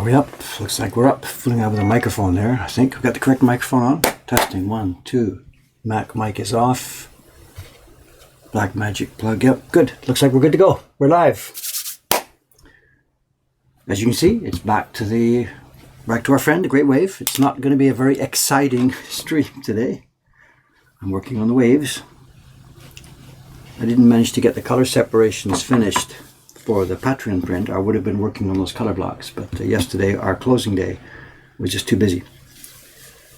we up? Looks like we're up. Fooling out with a microphone there. I think we've got the correct microphone on. Testing 1, 2. Mac mic is off. Black magic plug. Yep, good. Looks like we're good to go. We're live. As you can see, it's back to our friend, the Great Wave. It's not going to be a very exciting stream today. I'm working on the waves. I didn't manage to get the color separations finished for the Patreon print. I would have been working on those color blocks, but yesterday, our closing day, was just too busy.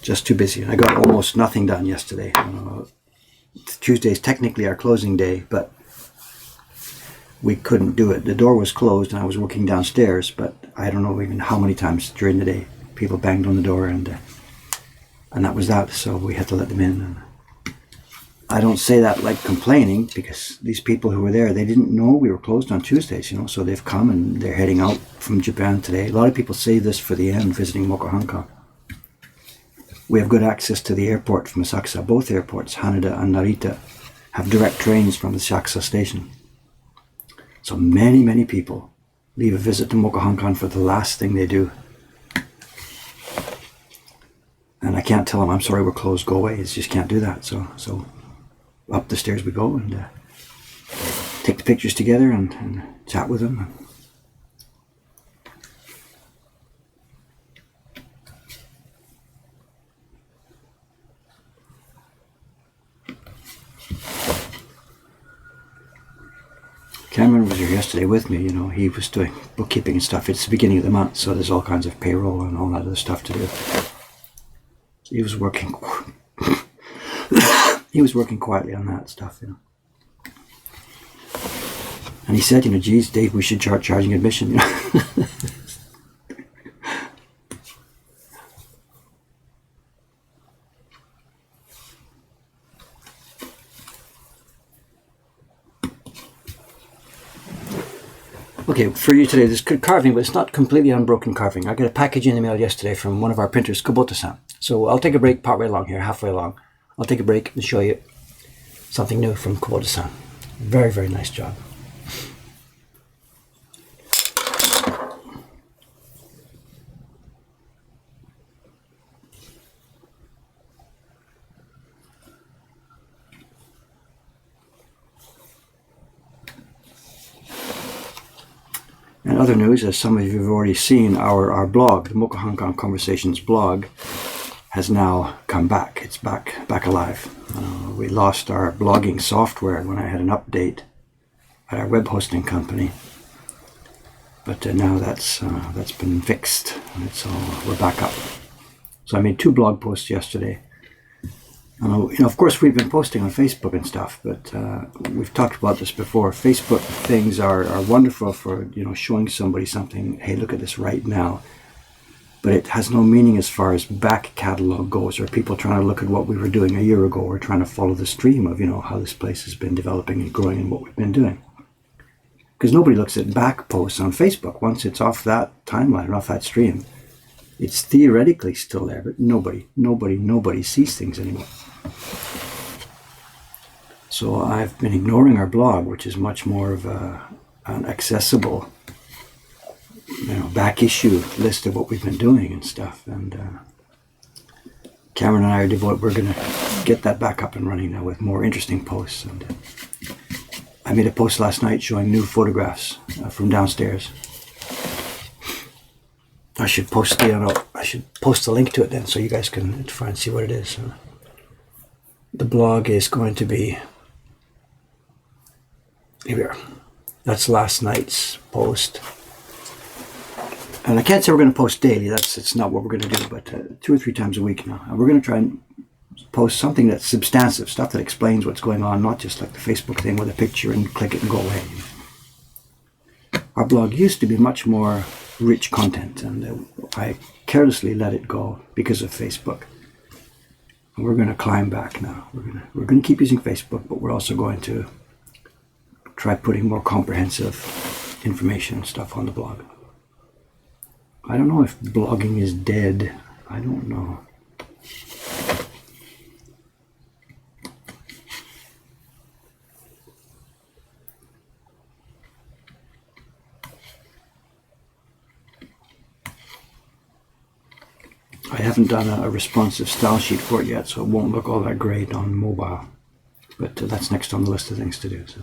Just too busy. I got almost nothing done yesterday. Tuesday is technically our closing day, but we couldn't do it. The door was closed and I was working downstairs, but I don't know even how many times during the day people banged on the door, and that was that, so we had to let them in. And I don't say that like complaining, because these people who were there, they didn't know we were closed on Tuesdays, so they've come and they're heading out from Japan today. A lot of people say this for the end, visiting Mokuhankan. We have good access to the airport from Asakusa. Both airports, Haneda and Narita, have direct trains from the Asakusa station. So many, many people leave a visit to Mokuhankan for the last thing they do. And I can't tell them, I'm sorry, we're closed, go away. It's just can't do that. So up the stairs we go and take the pictures together and chat with them. Cameron was here yesterday with me. He was doing bookkeeping and stuff. It's the beginning of the month, so there's all kinds of payroll and all that other stuff to do. So he was working he was working quietly on that stuff, And he said, geez, Dave, we should start charging admission, Okay, for you today, there's good carving, but it's not completely unbroken carving. I got a package in the mail yesterday from one of our printers, Kubota-san. So I'll take a break partway along here, halfway along. I'll take a break and show you something new from Kubota-san. Very, very nice job. And other news, as some of you have already seen, our blog, the Mokuhankan Conversations blog, has now come back. It's back alive. We lost our blogging software when I had an update at our web hosting company, but now that's been fixed, and we're back up. So I made 2 blog posts yesterday. Of course, we've been posting on Facebook and stuff, but we've talked about this before. Facebook things are wonderful for showing somebody something. Hey, look at this right now. But it has no meaning as far as back catalog goes, or people trying to look at what we were doing a year ago, or trying to follow the stream of how this place has been developing and growing and what we've been doing. Because nobody looks at back posts on Facebook. Once it's off that timeline or off that stream, it's theoretically still there, but nobody sees things anymore. So I've been ignoring our blog, which is much more of an accessible, back issue list of what we've been doing and stuff. And Cameron and I we're going to get that back up and running now with more interesting posts. And I made a post last night showing new photographs from downstairs. I should post the link to it then, so you guys can try and see what it is. The blog is going to be, here we are. That's last night's post. And I can't say we're going to post daily. It's not what we're going to do, but 2 or 3 times a week now. And we're going to try and post something that's substantive, stuff that explains what's going on, not just like the Facebook thing with a picture and click it and go away. Our blog used to be much more rich content, and I carelessly let it go because of Facebook. And we're going to climb back now. We're going to keep using Facebook, but we're also going to try putting more comprehensive information and stuff on the blog. I don't know if blogging is dead. I don't know. haven't done a responsive style sheet for it yet, so it won't look all that great on mobile. But that's next on the list of things to do. So.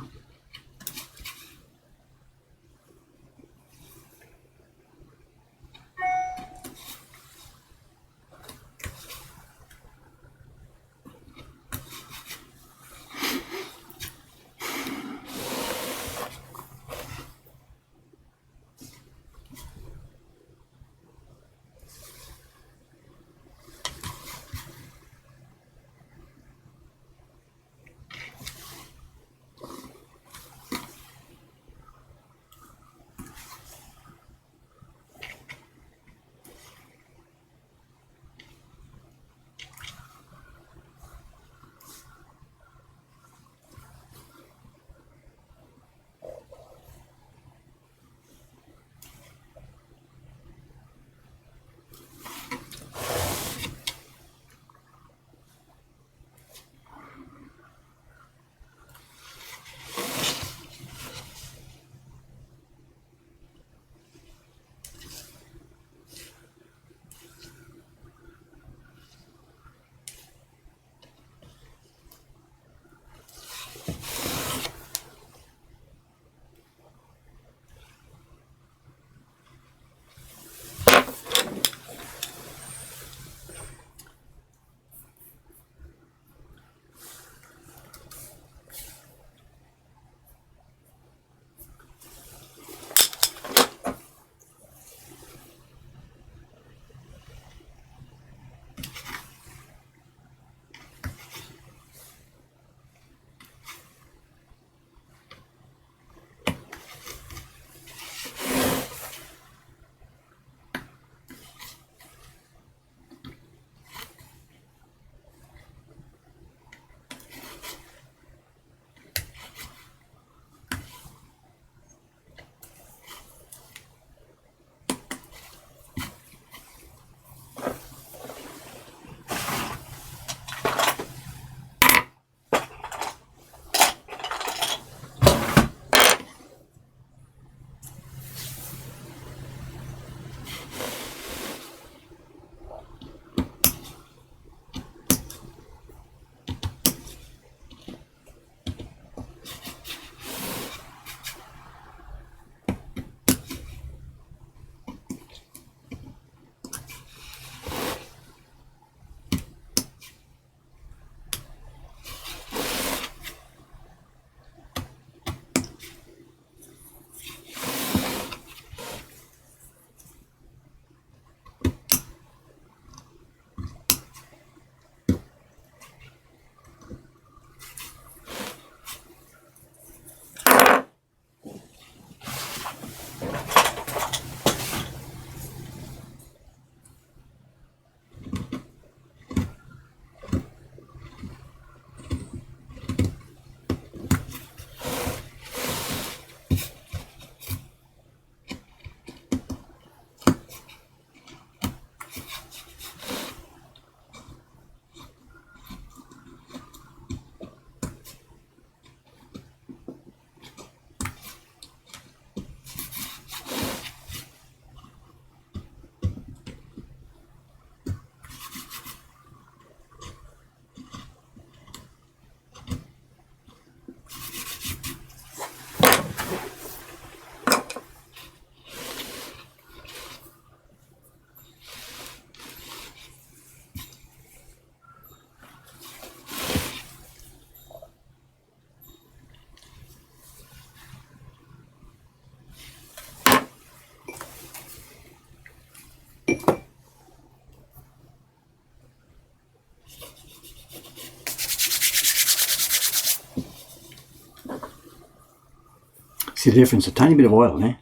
See the difference? A tiny bit of oil, eh?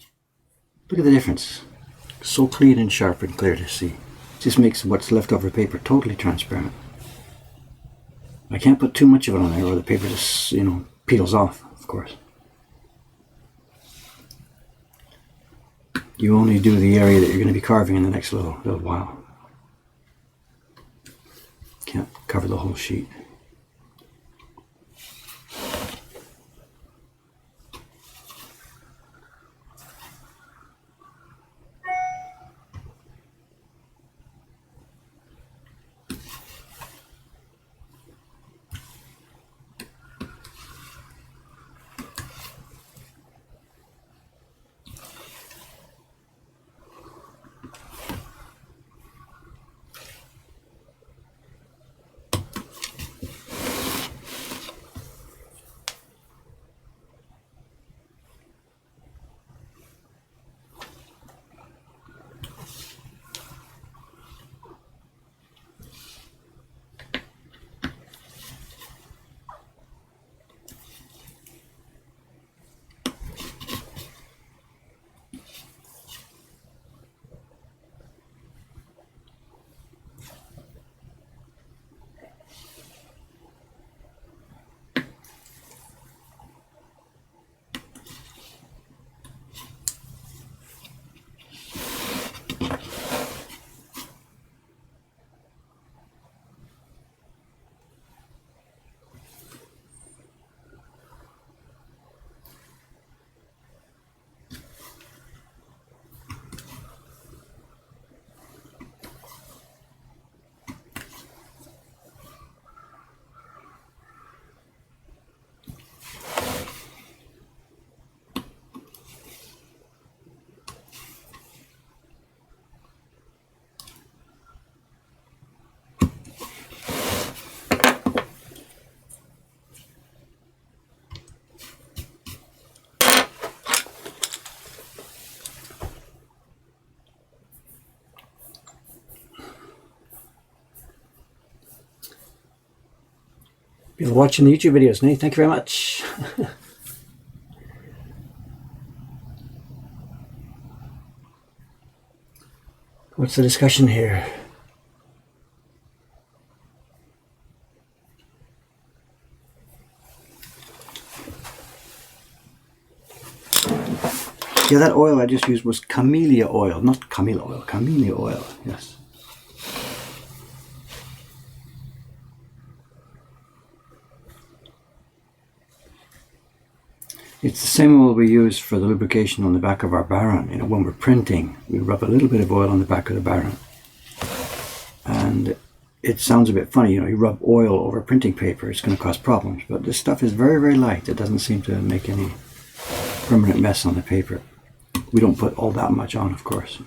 Look at the difference. So clean and sharp and clear to see. Just makes what's left over paper totally transparent. I can't put too much of it on there or the paper just, peels off, of course. You only do the area that you're going to be carving in the next little while. Can't cover the whole sheet. People watching the YouTube videos, Nate, thank you very much. What's the discussion here? Yeah, that oil I just used was camellia oil, not camellia oil, camellia oil, yes. It's the same oil we use for the lubrication on the back of our Baron. You know, when we're printing, we rub a little bit of oil on the back of the Baron. And it sounds a bit funny, you know, you rub oil over printing paper, it's going to cause problems. But this stuff is very, very light. It doesn't seem to make any permanent mess on the paper. We don't put all that much on, of course.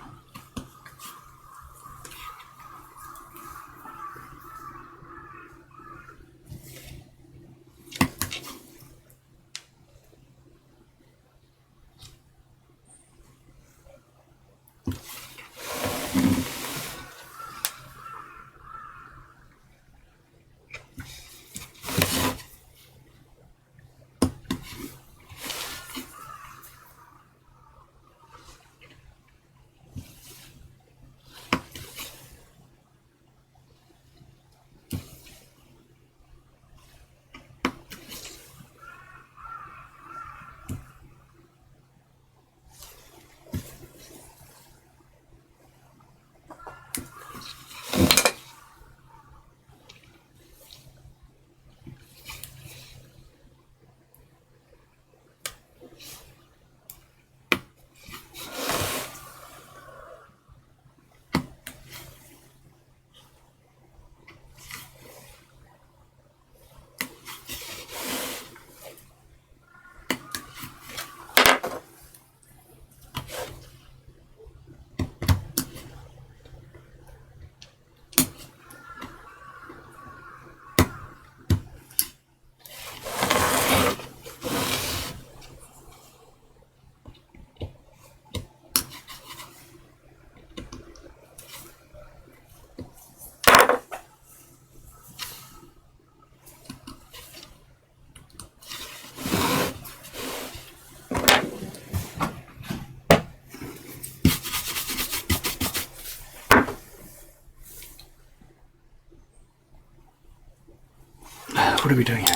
What are we doing here?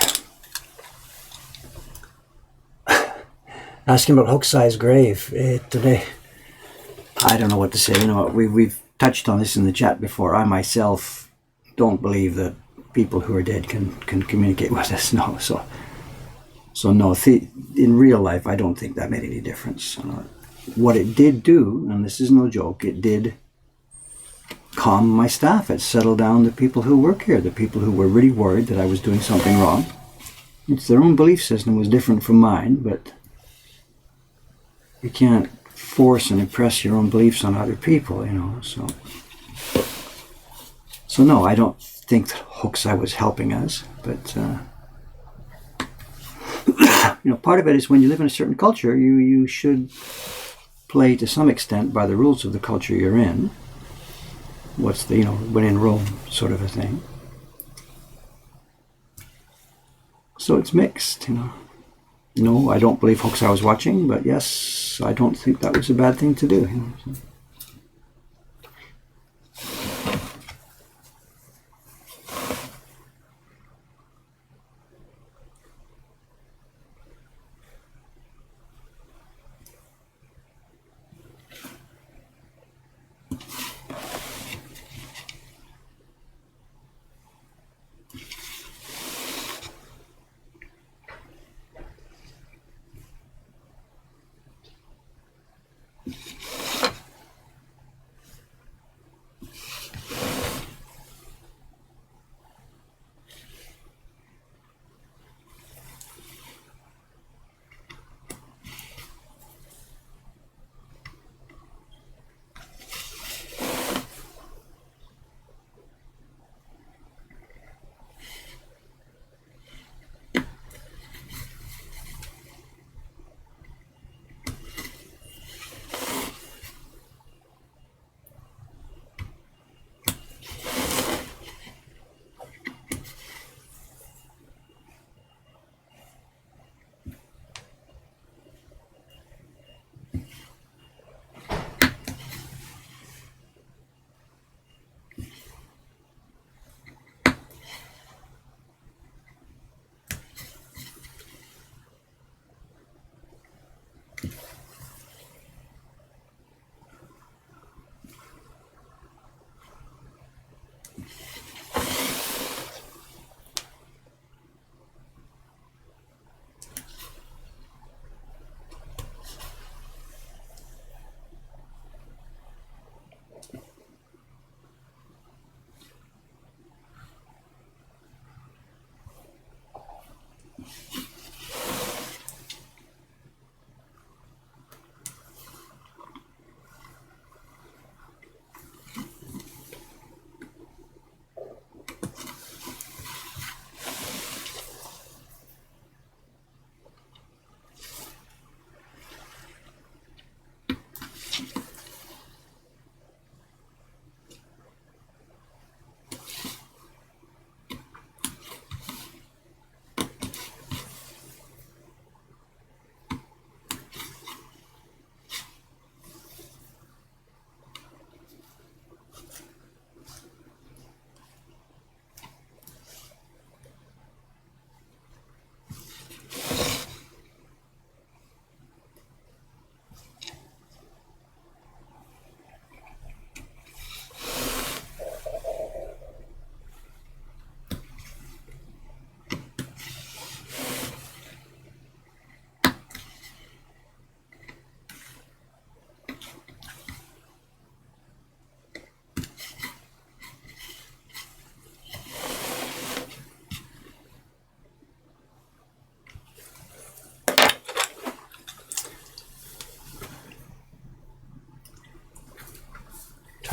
Asking about Hokusai's grave today. I don't know what to say. You know, we've touched on this in the chat before. I myself don't believe that people who are dead can communicate with us. No, so no. In real life, I don't think that made any difference. What it did do, and this is no joke, it did calm my staff. It settled down the people who work here, the people who were really worried that I was doing something wrong. It's their own belief system was different from mine, but you can't force and impress your own beliefs on other people, you know. So no, I don't think that Hokusai was helping us, but you know, part of it is when you live in a certain culture, you should play to some extent by the rules of the culture you're in. What's the, you know, when in Rome sort of a thing. So it's mixed, you know. No, I don't believe Hokusai was watching, but yes, I don't think that was a bad thing to do. You know, so.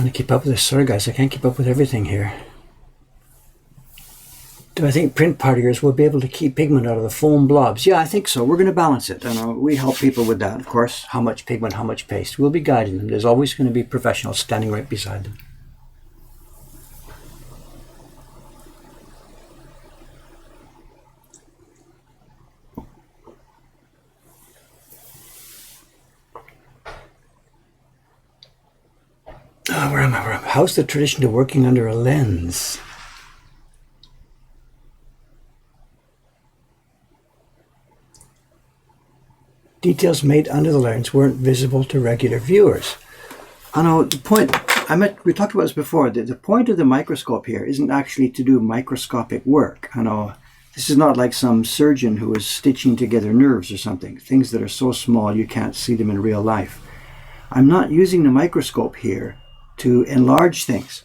Trying to keep up with this. Sorry guys, I can't keep up with everything here. Do I think print partiers will be able to keep pigment out of the foam blobs? Yeah, I think so. We're going to balance it. And we help people with that, of course. How much pigment, how much paste. We'll be guiding them. There's always going to be professionals standing right beside them. Where am I? How's the tradition to working under a lens? Details made under the lens weren't visible to regular viewers. I know the point, we talked about this before, the point of the microscope here isn't actually to do microscopic work. I know this is not like some surgeon who is stitching together nerves or something, things that are so small you can't see them in real life. I'm not using the microscope here to enlarge things.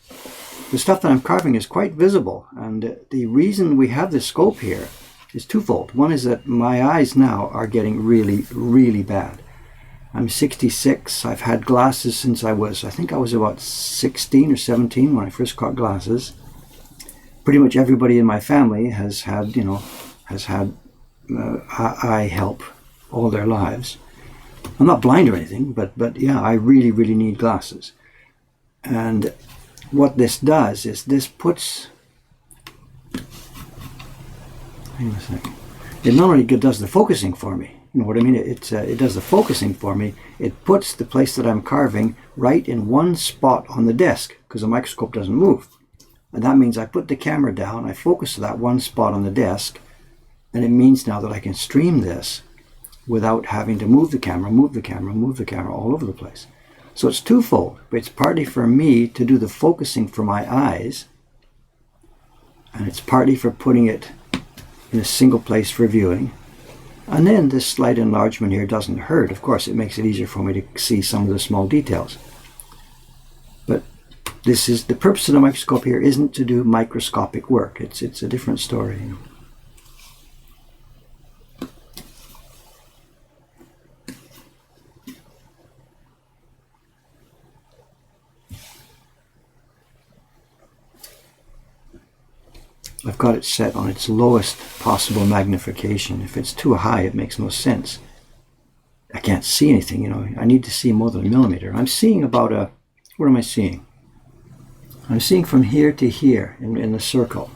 The stuff that I'm carving is quite visible, and the reason we have this scope here is twofold. One is that my eyes now are getting really, really bad. I'm 66. I've had glasses since I think I was about 16 or 17 when I first got glasses. Pretty much everybody in my family has had eye help all their lives. I'm not blind or anything, but yeah, I really, really need glasses. And what this does is this puts, hang on a second, it not only does the focusing for me, you know what I mean, it does the focusing for me, it puts the place that I'm carving right in one spot on the desk, because the microscope doesn't move. And that means I put the camera down, I focus to that one spot on the desk, and it means now that I can stream this without having to move the camera all over the place. So it's twofold. It's partly for me to do the focusing for my eyes, and it's partly for putting it in a single place for viewing. And then this slight enlargement here doesn't hurt. Of course, it makes it easier for me to see some of the small details. But this is the purpose of the microscope here isn't to do microscopic work. It's a different story, you know. I've got it set on its lowest possible magnification. If it's too high, it makes no sense. I can't see anything, you know. I need to see more than a millimeter. I'm seeing about what am I seeing? I'm seeing from here to here in the circle.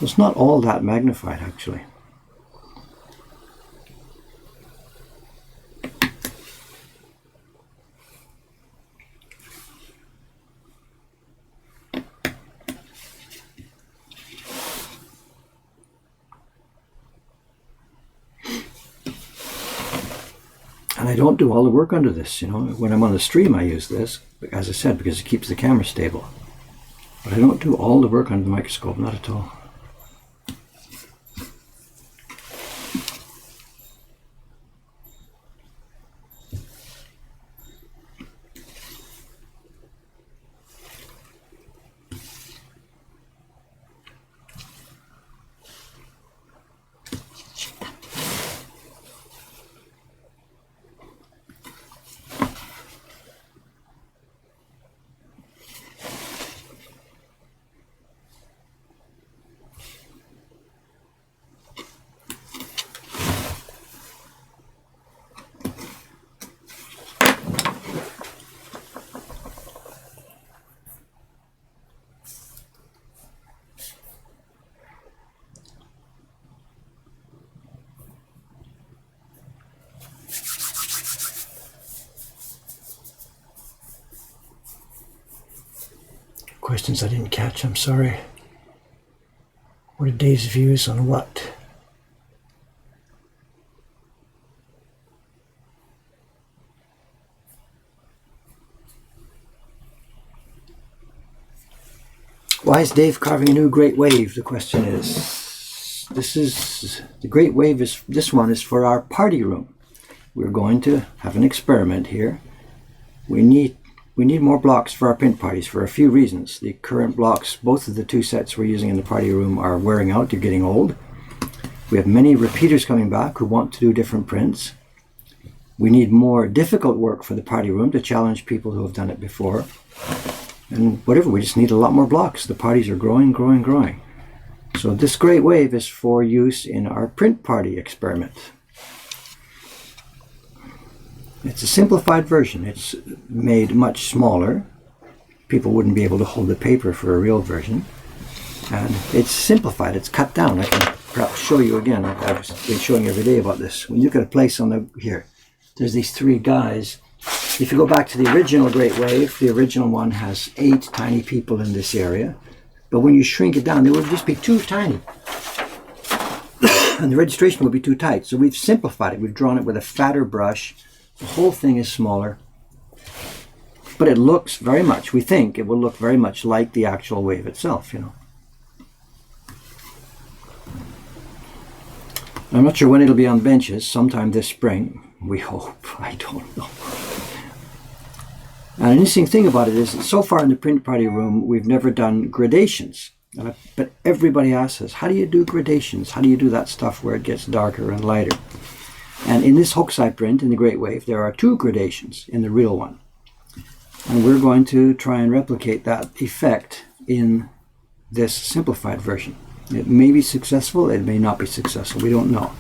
It's not all that magnified, actually. And I don't do all the work under this, you know. When I'm on the stream, I use this, as I said, because it keeps the camera stable. But I don't do all the work under the microscope, not at all. Questions I didn't catch, I'm sorry. What are Dave's views on what? Why is Dave carving a new great wave? The question is. The great wave this one is for our party room. We're going to have an experiment here. We need more blocks for our print parties for a few reasons. The current blocks, both of the two sets we're using in the party room, are wearing out, they're getting old. We have many repeaters coming back who want to do different prints. We need more difficult work for the party room to challenge people who have done it before. And whatever, we just need a lot more blocks. The parties are growing, growing, growing. So this great wave is for use in our print party experiment. It's a simplified version. It's made much smaller. People wouldn't be able to hold the paper for a real version. And it's simplified, it's cut down. I can perhaps show you again. I've been showing you every day about this. When you look at a place on the, here, there's these three guys. If you go back to the original Great Wave, the original one has 8 tiny people in this area. But when you shrink it down, they would just be too tiny. And the registration would be too tight. So we've simplified it. We've drawn it with a fatter brush. The whole thing is smaller. But it looks very much, we think it will look very much like the actual wave itself, you know. I'm not sure when it'll be on benches, sometime this spring. We hope, I don't know. And an interesting thing about it is that so far in the print party room, we've never done gradations. But everybody asks us, how do you do gradations? How do you do that stuff where it gets darker and lighter? And in this Hokusai print, in the Great Wave, there are 2 gradations in the real one. And we're going to try and replicate that effect in this simplified version. It may be successful, it may not be successful, we don't know.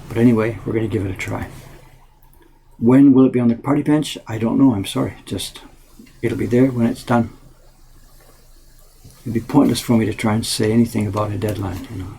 But anyway, we're going to give it a try. When will it be on the party bench? I don't know, I'm sorry. Just, it'll be there when it's done. It'd be pointless for me to try and say anything about a deadline, you know.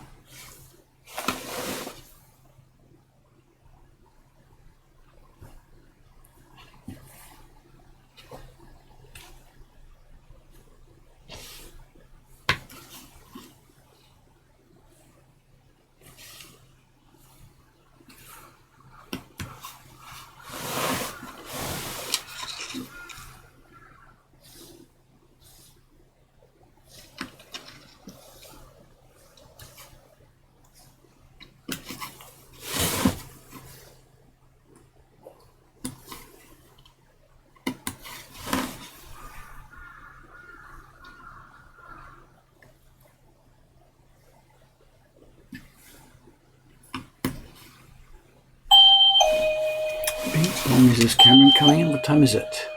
Is this Cameron coming in? What time is it?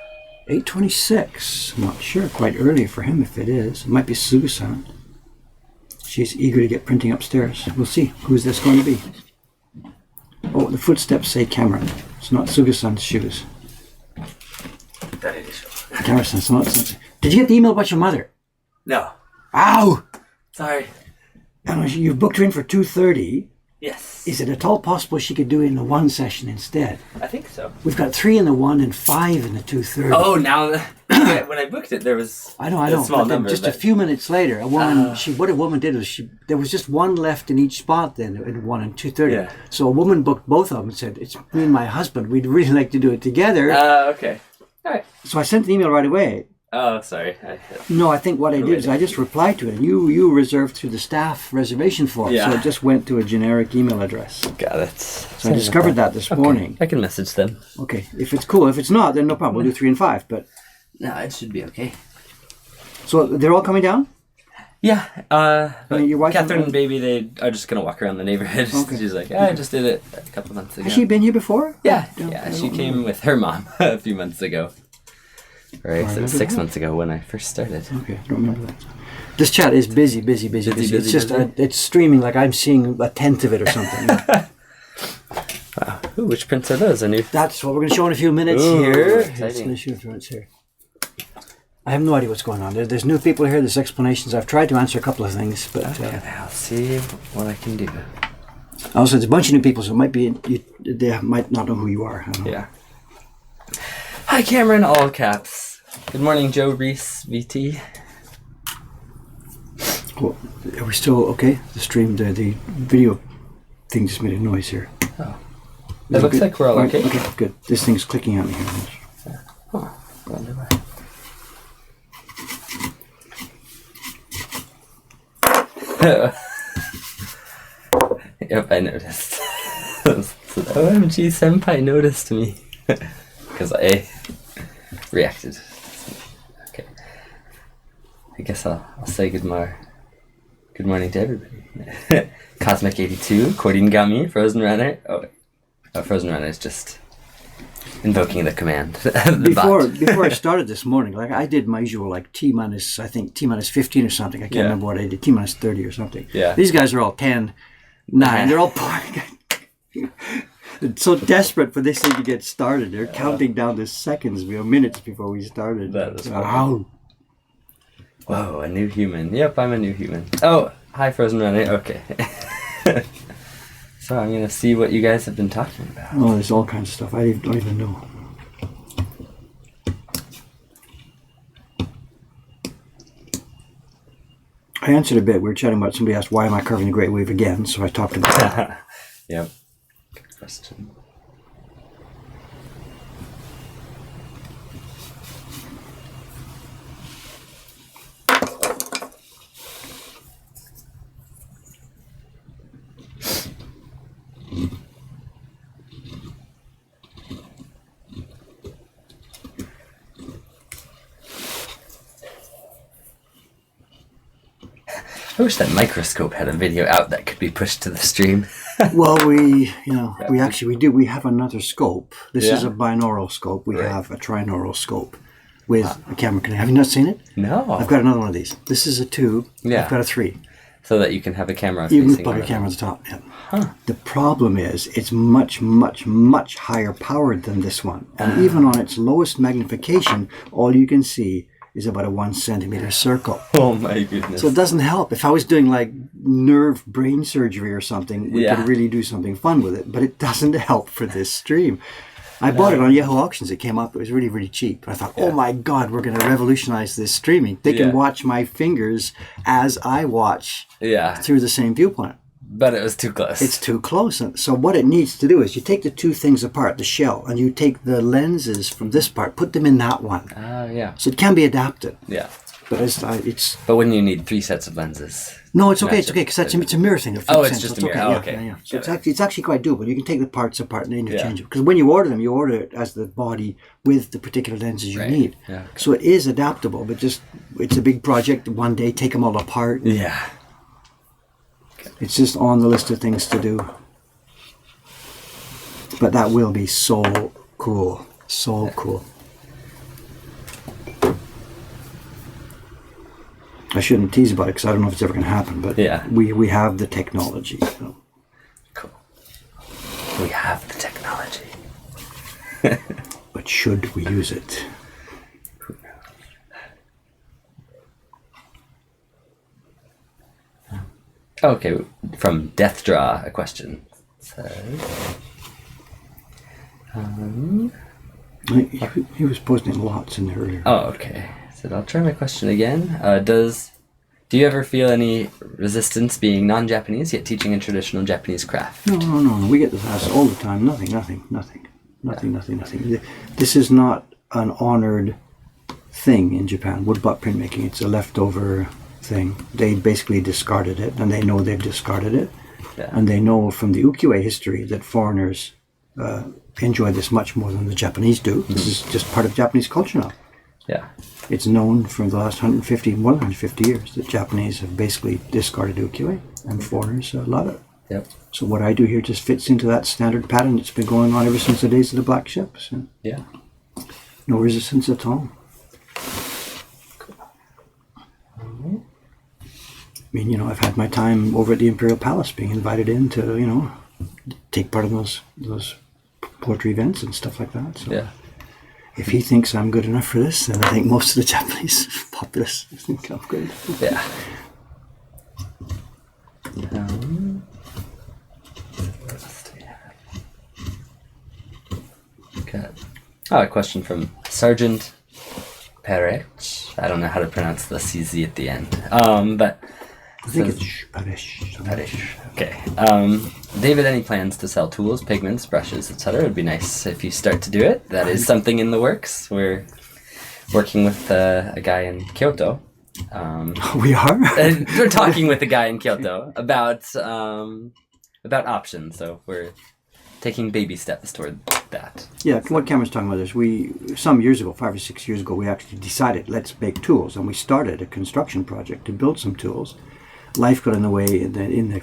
8:26. I'm not sure. Quite early for him if it is. It might be Susan. She's eager to get printing upstairs. We'll see. Who's this going to be? Oh, the footsteps say Cameron. It's not Sugasan's shoes. Cameron-san's not. Did you get the email about your mother? No. Ow! Sorry. You've booked her in for 2:30. Yes. Is it at all possible she could do it in the 1 session instead? I think so. We've got 3 in the 1 and 5 in the 2:30. Oh, now when I booked it, there was I know. a small number. Just a few minutes later, a woman. What a woman did was there was just 1 left in each spot then in 1 and 2:30. Yeah. So a woman booked both of them and said, "It's me and my husband. We'd really like to do it together." Okay. All right. So I sent an email right away. Oh, sorry. No, I think what I did is I just replied to it. And you reserved through the staff reservation form, Yeah. so it just went to a generic email address. Got it. So I discovered that this morning. I can message them. Okay, if it's cool. If it's not, then no problem. We'll do 3 and 5. But No, it should be okay. so they're all coming down. Yeah. But your wife Catherine and- and baby, they are just gonna walk around the neighborhood. Okay. She's like, I just did it a couple months ago. Has she been here before? Yeah. I Yeah. don't She came remember. with her mom a few months ago. Right. So remember 6 that. months ago when I first started. Okay, I don't remember that. This chat is busy. Busy, It's busy, just busy. it's streaming like I'm seeing a tenth of it or something. Wow. Ooh, which prints are those? A new. That's what we're going to show in a few minutes Ooh, here. exciting. It's going to show a few minutes here. I have no idea what's going on. There's new people here. There's explanations. I've tried to answer a couple of things, but Okay, I'll see what I can do. also there's a bunch of new people, so it might be they might not know who you are. I don't know. Yeah. Hi, Cameron, all caps. Good morning, Joe Reese, VT. Well, are we still okay? The stream, the video thing just made a noise here. Oh. It looks like we're all okay. Okay, good. This thing's clicking at me here. Huh. Wonder why. Yep, I noticed. So, OMG, Senpai noticed me. Because I reacted. Okay. I guess I'll say good morning to everybody. Cosmic 82, Korin Gami, Frozen Runner. Oh, Frozen Runner is just invoking the command. The before I started this morning, like I did my usual like T minus 15 or something. I can't remember what I did. T minus 30 or something. Yeah. These guys are all 10, 9. They're all so desperate for this thing to get started. They're counting down the seconds, minutes before we started. That is wow. Whoa, a new human. Yep, I'm a new human. Oh, hi, Frozen Runner. Okay. So I'm going to see what you guys have been talking about. Oh, there's all kinds of stuff. I don't even know. I answered a bit. We were chatting about, somebody asked, why am I carving the Great Wave again? So I talked about that. Yep. Good question. I wish that Microscope had a video out that could be pushed to the stream. Well, we do. We have another scope. This is a binaural scope. We have a trinaural scope with a camera. Have you not seen it? No. I've got another one of these. This is a 2. Yeah. I've got a 3. So that you can have a camera You facing can put a camera on the top. Yeah. Huh. The problem is it's much, much, much higher powered than this one. And even on its lowest magnification, all you can see is about a 1 centimeter circle. Oh my goodness. So it doesn't help. If I was doing like nerve brain surgery or something, we could really do something fun with it. But it doesn't help for this stream. I bought it on Yahoo Auctions. It came up. It was really, really cheap. I thought, oh my God, we're going to revolutionize this streaming. They can watch my fingers as I watch through the same viewpoint. But it was too close. It's too close. And so what it needs to do is you take the two things apart, the shell, and you take the lenses from this part, put them in that one. Yeah. So it can be adapted. Yeah. But it's. But when you need 3 sets of lenses. No, it's okay. It's okay because it's a mirror thing. It's just a mirror. Okay. Okay. Yeah. So it's actually quite doable. You can take the parts apart and interchange them. Because when you order them, you order it as the body with the particular lenses you need. Yeah. Okay. So it is adaptable, but it's a big project. One day, take them all apart. Yeah. It's just on the list of things to do. But that will be so cool. So cool. I shouldn't tease about it because I don't know if it's ever going to happen. But we have the technology. So. Cool. We have the technology. But should we use it? Who knows? Okay, from Deathdraw, a question. He was posting lots in there earlier. Oh, okay. So I'll try my question again. Do you ever feel any resistance being non-Japanese yet teaching a traditional Japanese craft? No. We get this asked all the time. Nothing. This is not an honored thing in Japan. Woodblock printmaking. It's a leftover thing. They basically discarded it, and they know they've discarded it. Yeah. And they know from the ukiyo-e history that foreigners enjoy this much more than the Japanese do. This is just part of Japanese culture now. Yeah. It's known for the last 150 years that Japanese have basically discarded ukiyo-e, and foreigners love it. Yep. So what I do here just fits into that standard pattern that's been going on ever since the days of the black ships. Yeah. No resistance at all. Cool. I mean, I've had my time over at the Imperial Palace being invited in to, take part in those poetry events and stuff like that. So if he thinks I'm good enough for this, then I think most of the Japanese populace think I'm good. Yeah. A question from Sergeant Perech. I don't know how to pronounce the CZ at the end. But I think it's Perech. Okay. David, any plans to sell tools, pigments, brushes, etc.? It would be nice if you start to do it. That is something in the works. We're working with a guy in Kyoto. We are? We're talking with a guy in Kyoto about options. So we're taking baby steps toward that. Yeah, what Cameron's talking about is some years ago, 5 or 6 years ago, we actually decided let's make tools, and we started a construction project to build some tools. Life got in the way in the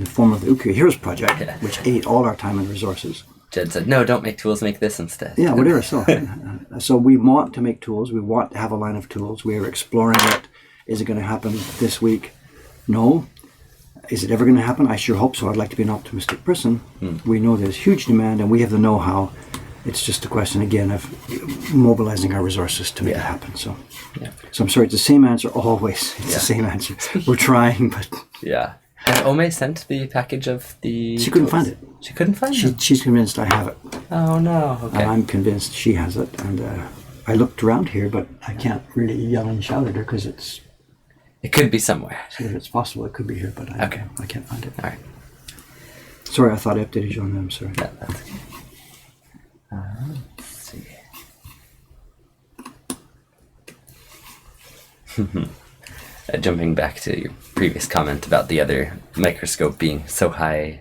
form of the Ukiyo Heroes project, which ate all our time and resources. Jed said, no, don't make tools, make this instead. Yeah, whatever. So we want to make tools. We want to have a line of tools. We are exploring it. Is it going to happen this week? No. Is it ever going to happen? I sure hope so. I'd like to be an optimistic person. We know there's huge demand and we have the know-how. It's just a question, again, of mobilizing our resources to make it happen. So I'm sorry, it's the same answer always. It's the same answer. We're trying, but... Yeah. Has Ome sent the package of the She couldn't find it. She couldn't find it? She's convinced I have it. Oh, no. Okay. And I'm convinced she has it. And I looked around here, but I can't really yell and shout at her because it's... It could be somewhere. So if it's possible, it could be here, but I can't find it. All right. Sorry, I thought I updated you on them. Sorry. Yeah, that's okay. Let's see. Jumping back to your previous comment about the other microscope being so high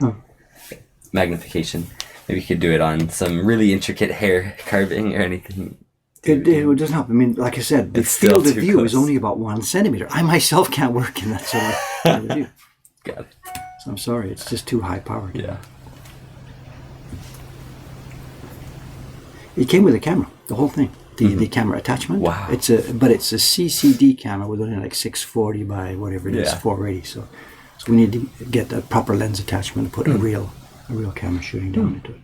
magnification, maybe you could do it on some really intricate hair carving or anything. It doesn't help. I mean, like I said, the field of view is only about 1 centimeter. I myself can't work in that sort of view. Got it. So I'm sorry, it's just too high powered. Yeah. It came with a camera, the whole thing, the camera attachment. Wow. It's a CCD camera with only like 640 by whatever it is, 480. So we need to get the proper lens attachment and put a real camera shooting down into it.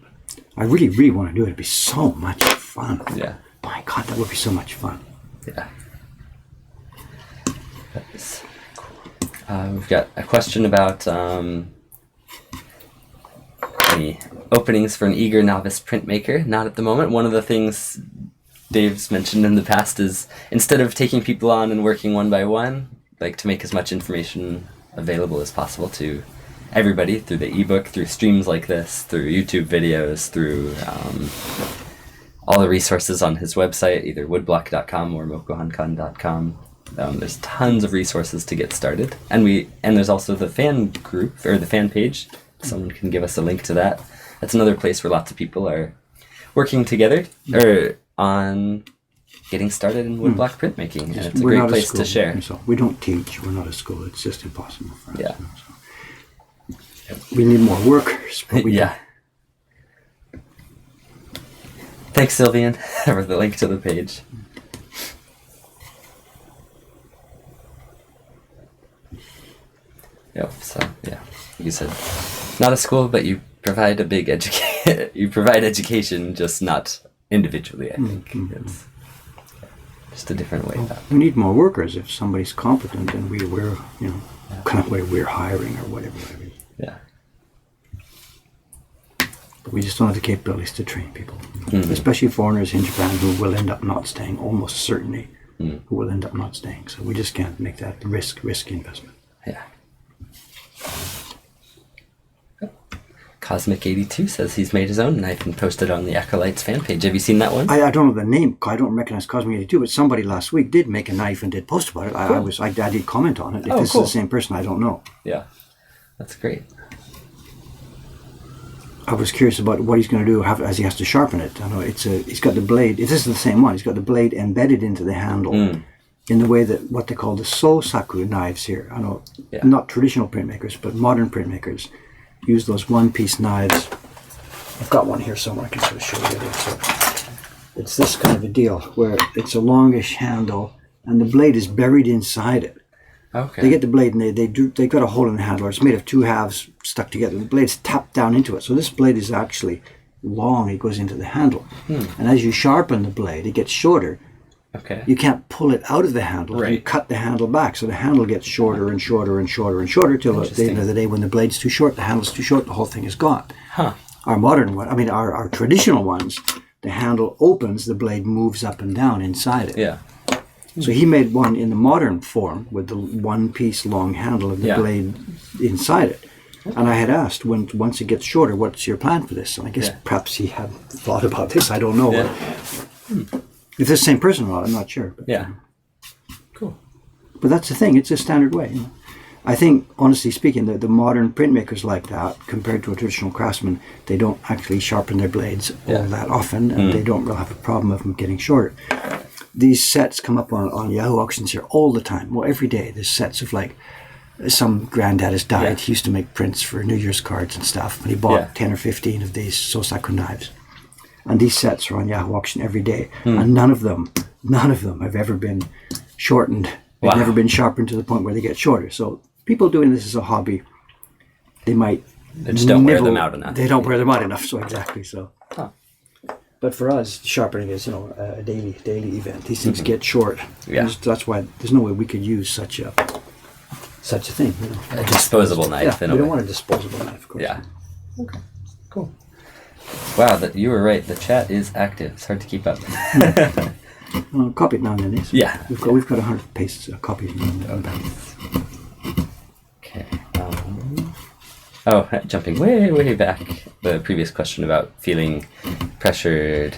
I really, really want to do it. It'd be so much fun. Yeah. My God, that would be so much fun. Yeah. That is cool. We've got a question about any openings for an eager novice printmaker. Not at the moment. One of the things Dave's mentioned in the past is instead of taking people on and working one by one, like to make as much information available as possible to everybody through the ebook, through streams like this, through YouTube videos, through all the resources on his website, either woodblock.com or mokuhankan.com. There's tons of resources to get started. And there's also the fan group, or the fan page. Someone can give us a link to that. That's another place where lots of people are working together or on getting started in woodblock printmaking. And it's a great place to share. So we don't teach. We're not a school. It's just impossible for us. Yeah. So we need more workers. But we don't. Thanks, Sylvian, for the link to the page. Yep. So you said not a school, but you provide you provide education, just not individually. I think it's just a different way. We need more workers. If somebody's competent, and we're kind of way we're hiring or whatever. Yeah. But we just don't have the capabilities to train people, especially foreigners in Japan who will end up not staying. Almost certainly, who will end up not staying. So we just can't make that risky investment. Yeah. Cosmic82 says he's made his own knife and posted on the Acolytes fan page. Have you seen that one? I don't know the name. I don't recognize Cosmic82, but somebody last week did make a knife and did post about it. Cool. I did comment on it. If this is the same person, I don't know. Yeah, that's great. I was curious about what he's going to do as he has to sharpen it. I know he's got the blade. This is the same one. He's got the blade embedded into the handle in the way that what they call the Sosaku knives here. I know not traditional printmakers, but modern printmakers use those one-piece knives. I've got one here somewhere. I can sort of show you. So it's this kind of a deal where it's a longish handle and the blade is buried inside it. Okay. They get the blade and they got a hole in the handle. It's made of two halves stuck together. The blade's tapped down into it. So this blade is actually long. It goes into the handle. And as you sharpen the blade, it gets shorter. Okay. You can't pull it out of the handle. Right. You cut the handle back. So the handle gets shorter and shorter and shorter and shorter till at the end of the day when the blade's too short, the handle's too short, the whole thing is gone. Huh. Our modern one, our traditional ones, the handle opens, the blade moves up and down inside it. Yeah. So he made one in the modern form with the one-piece long handle and the blade inside it. And I had asked, once it gets shorter, what's your plan for this? And I guess perhaps he had thought about this. I don't know. Yeah. If it's the same person or not, I'm not sure. But, Cool. But that's the thing. It's a standard way. I think, honestly speaking, the modern printmakers like that, compared to a traditional craftsman, they don't actually sharpen their blades all that often, and they don't really have a problem of them getting shorter. These sets come up on Yahoo auctions here all the time. Well, every day there's sets of like some granddad has died. Yeah. He used to make prints for New Year's cards and stuff, and he bought 10 or 15 of these Sosaku knives. And these sets are on Yahoo Auction every day, and none of them have ever been shortened. They've never been sharpened to the point where they get shorter. So people doing this as a hobby, they might just don't wear them out enough. They don't wear them out enough. So exactly so. Huh. But for us, sharpening is a daily event. These things get short. Yeah. That's why there's no way we could use such a thing. A disposable knife. Yeah, we don't want a disposable knife, of course. Yeah. Okay. Cool. Wow, you were right. The chat is active. It's hard to keep up. Copy it now and then. Yeah. We've got 100 pages copies on back. Okay. Jumping way back. The previous question about feeling pressured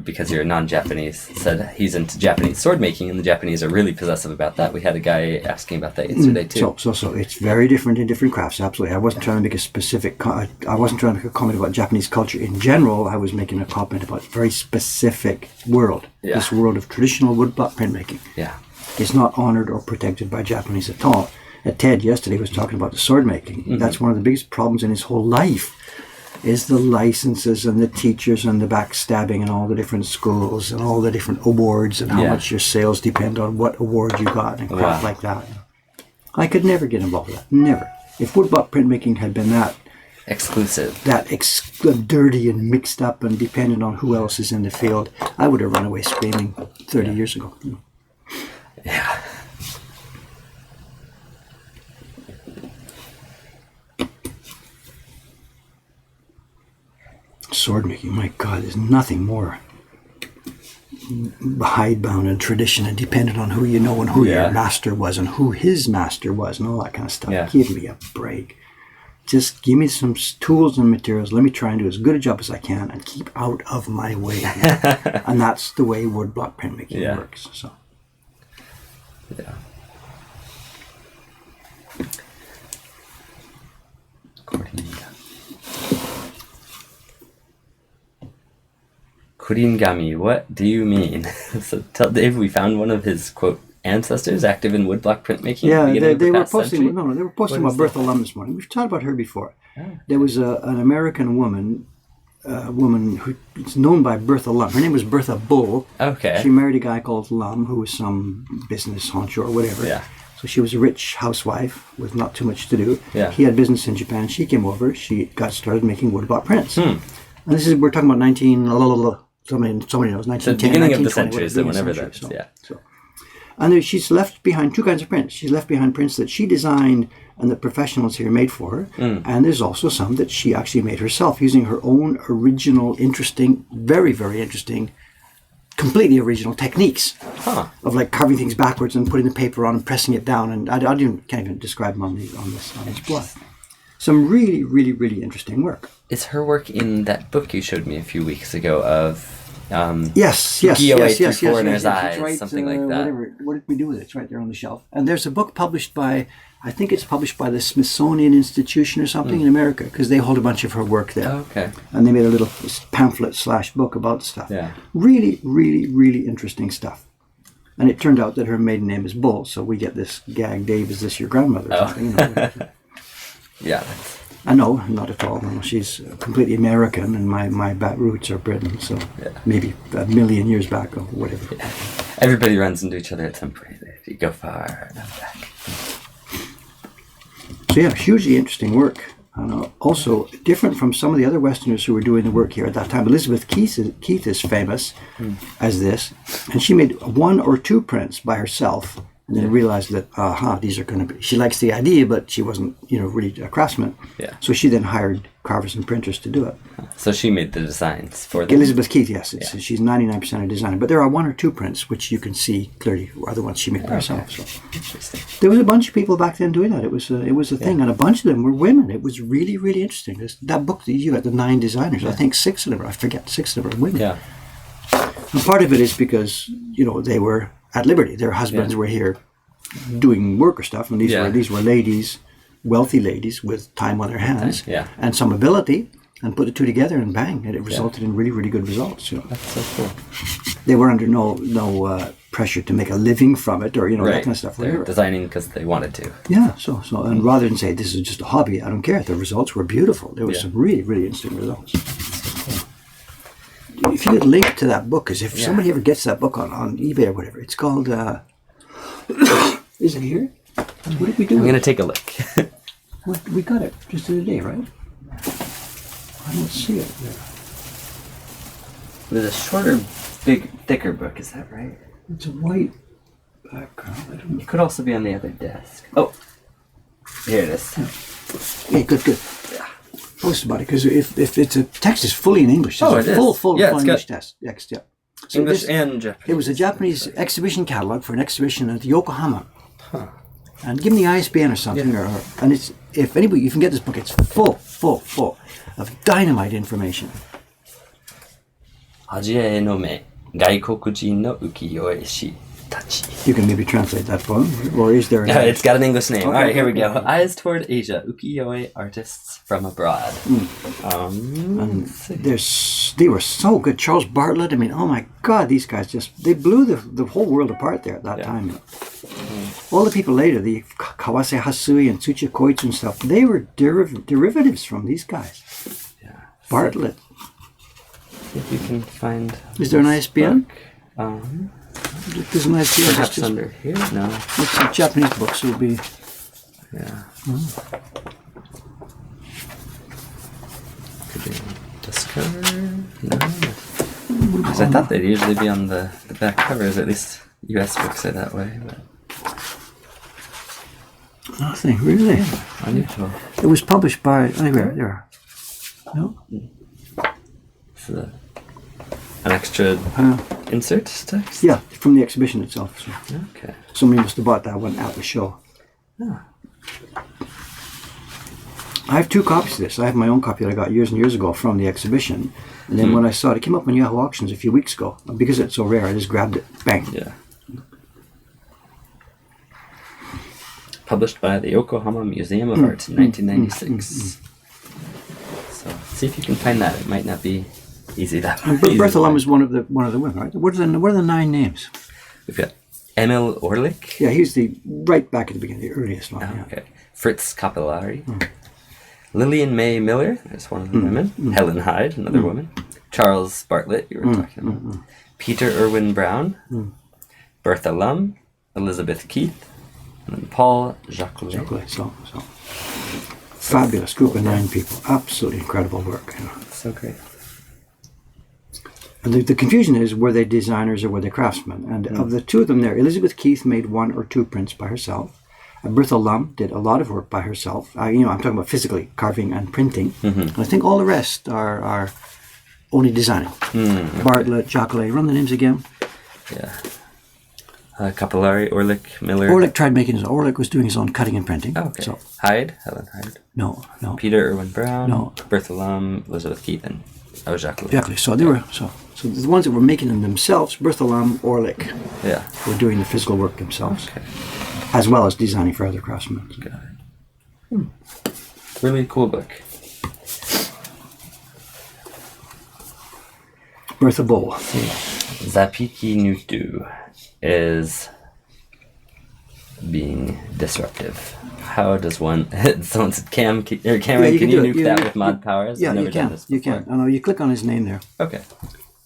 because you're non-Japanese, said he's into Japanese sword making, and the Japanese are really possessive about that. We had a guy asking about that yesterday too. So it's very different in different crafts. Absolutely. I wasn't trying to make a specific. I wasn't trying to make a comment about Japanese culture in general. I was making a comment about a very specific world. Yeah. This world of traditional woodblock printmaking. Yeah. It's not honored or protected by Japanese at all. Ted yesterday was talking about the sword making. Mm-hmm. That's one of the biggest problems in his whole life. Is the licenses and the teachers and the backstabbing and all the different schools and all the different awards and how much your sales depend on what award you got and crap like that. I could never get involved with that. Never. If woodblock printmaking had been that exclusive, dirty and mixed up and dependent on who else is in the field, I would have run away screaming 30 years ago. Yeah. Sword making, my God, there's nothing more hidebound and tradition and dependent on who you know and who your master was and who his master was and all that kind of stuff. Yeah. Give me a break. Just give me some tools and materials. Let me try and do as good a job as I can and keep out of my way. And that's the way woodblock printmaking works. So. Yeah. Kuringami, what do you mean? So tell Dave, we found one of his, quote, ancestors active in woodblock printmaking. Yeah, they were posting. No, they were posting about Bertha Lum this morning. We've talked about her before. Oh. There was an American woman who is known by Bertha Lum. Her name was Bertha Bull. Okay. She married a guy called Lum, who was some business honcho or whatever. Yeah. So she was a rich housewife with not too much to do. Yeah. He had business in Japan. She came over. She got started making woodblock prints. And we're talking about somebody knows, 1910, the beginning of the century, so whenever that is, And then she's left behind two kinds of prints. She's left behind prints that she designed and the professionals here made for her. And there's also some that she actually made herself using her own original, interesting, very, very interesting, completely original techniques of like carving things backwards and putting the paper on and pressing it down. And I can't even describe them on this blog. Some really, really, really interesting work. Is her work in that book you showed me a few weeks ago of yes, Foreigner's Eyes, right, something like that. Whatever. What did we do with it? It's right there on the shelf. And there's a book published by, I think it's published by the Smithsonian Institution or something in America, because they hold a bunch of her work there. Oh, okay. And they made a little pamphlet/book about stuff. Yeah. Really, really, really interesting stuff. And it turned out that her maiden name is Bull, so we get this gag, Dave, is this your grandmother? Or something, Yeah. No, not at all. No, she's completely American, and my roots are Britain, so maybe a million years back or whatever. Yeah. Everybody runs into each other at some point. If you go far enough back. So yeah, hugely interesting work. Also different from some of the other Westerners who were doing the work here at that time. Elizabeth Keith is famous as this, and she made one or two prints by herself. And then realized that, these are going to be... She likes the idea, but she wasn't, really a craftsman. Yeah. So she then hired carvers and printers to do it. So she made the designs for them? Elizabeth Keith, yes. She's 99% a designer. But there are one or two prints which you can see clearly are the ones she made by herself. So. Interesting. There was a bunch of people back then doing that. It was a thing. And a bunch of them were women. It was really, really interesting. That book that you had, the 9 designers, I think 6 of them, I forget, 6 of them are women. Yeah. And part of it is because, they were at liberty. Their husbands were here doing work or stuff, and these were ladies, wealthy ladies with time on their hands and some ability, and put the two together and bang, and it resulted in really, really good results. That's so cool. They were under no pressure to make a living from it, or that Right. kind of stuff. They're designing because they wanted to. Yeah, so and rather than say this is just a hobby, I don't care. The results were beautiful. There were some really, really interesting results. If you could link to that book, because if somebody ever gets that book on eBay or whatever, it's called. Is it here? What did we do? I'm gonna take a look. We got it just the other day, right? I don't see it there. There's a shorter, thicker book. Is that right? It's a white background. I don't know. It could also be on the other desk. Oh, here it is. Yeah, good. Yeah. Post about it, because if it's a text is fully in English. It's it is. full English text. Yeah. So English and Japanese. It was a Japanese exhibition catalog for an exhibition at Yokohama. And give them the ISBN or something, and it's if anybody you can get this book, it's full of dynamite information. Hajie no me, gaikokujin no ukiyo-e shi tachi. You can maybe translate that for them, or is there? It's got an English name. Okay, All right, here we okay. go. Eyes toward Asia, ukiyo-e artists from abroad. And they were so good. Charles Bartlett. I mean, oh my God, these guys they blew the whole world apart there at that time. All the people later, the Kawase Hasui and Tsuchi Koitsu and stuff, they were derivatives from these guys. Yeah. Bartlett. See if you can find. Is there an ISBN? There's an ISBN. Perhaps under here? No. It's a Japanese book, so it'll be. Yeah. Could be Discover? No. Because I thought they'd usually be on the back covers, at least US books are that way. But Nothing, really. unusual. It was published by. Anywhere, there. No? It's an extra insert text? Yeah, from the exhibition itself. So Okay. somebody must have bought that one at the show. Oh. I have 2 copies of this. I have my own copy that I got years and years ago from the exhibition. And then when I saw it came up on Yahoo Auctions a few weeks ago. Because it's so rare, I just grabbed it. Bang. Yeah. Published by the Yokohama Museum of Art in 1996. So see if you can find that. It might not be easy that way. Bertha Lum is one of the women, right? What are the 9 names? We've got Emil Orlik. Yeah, he's the right back at the beginning, the earliest one. Yeah. Okay. Fritz Capillari. Lillian May Miller, there's one of the women. Helen Hyde, another woman. Charles Bartlett, you were talking about. Peter Irwin Brown. Bertha Lum. Elizabeth Keith. And then Paul Jacqueline. So fabulous group of 9 people. Absolutely incredible work. So great. And the confusion is, were they designers or were they craftsmen? And of the 2 of them there, Elizabeth Keith made 1 or 2 prints by herself. Bertha Lum did a lot of work by herself. I'm talking about physically carving and printing. And I think all the rest are only designing. Bartlett, Jacqueline, run the names again. Yeah. Capillari, Orlik, Miller. Orlik tried making his. Orlik was doing his own cutting and printing. Oh, okay. So Hyde, Helen Hyde. no. Peter Irwin Brown. No. Bertha Lum, Elizabeth Keith, and Jacqueline. Exactly. So they were so the ones that were making them themselves, Bertha Lum, Orlik, Yeah. were doing the physical work themselves, Okay. as well as designing for other craftsmen. Got it. Really cool book. Bertha Bowl. Zapiki Nutu is being disruptive. How does one? Someone said, Cameron, can you nuke that with mod powers? Yeah, I've never you done can. this You before. can. I know. You click on his name there, Okay.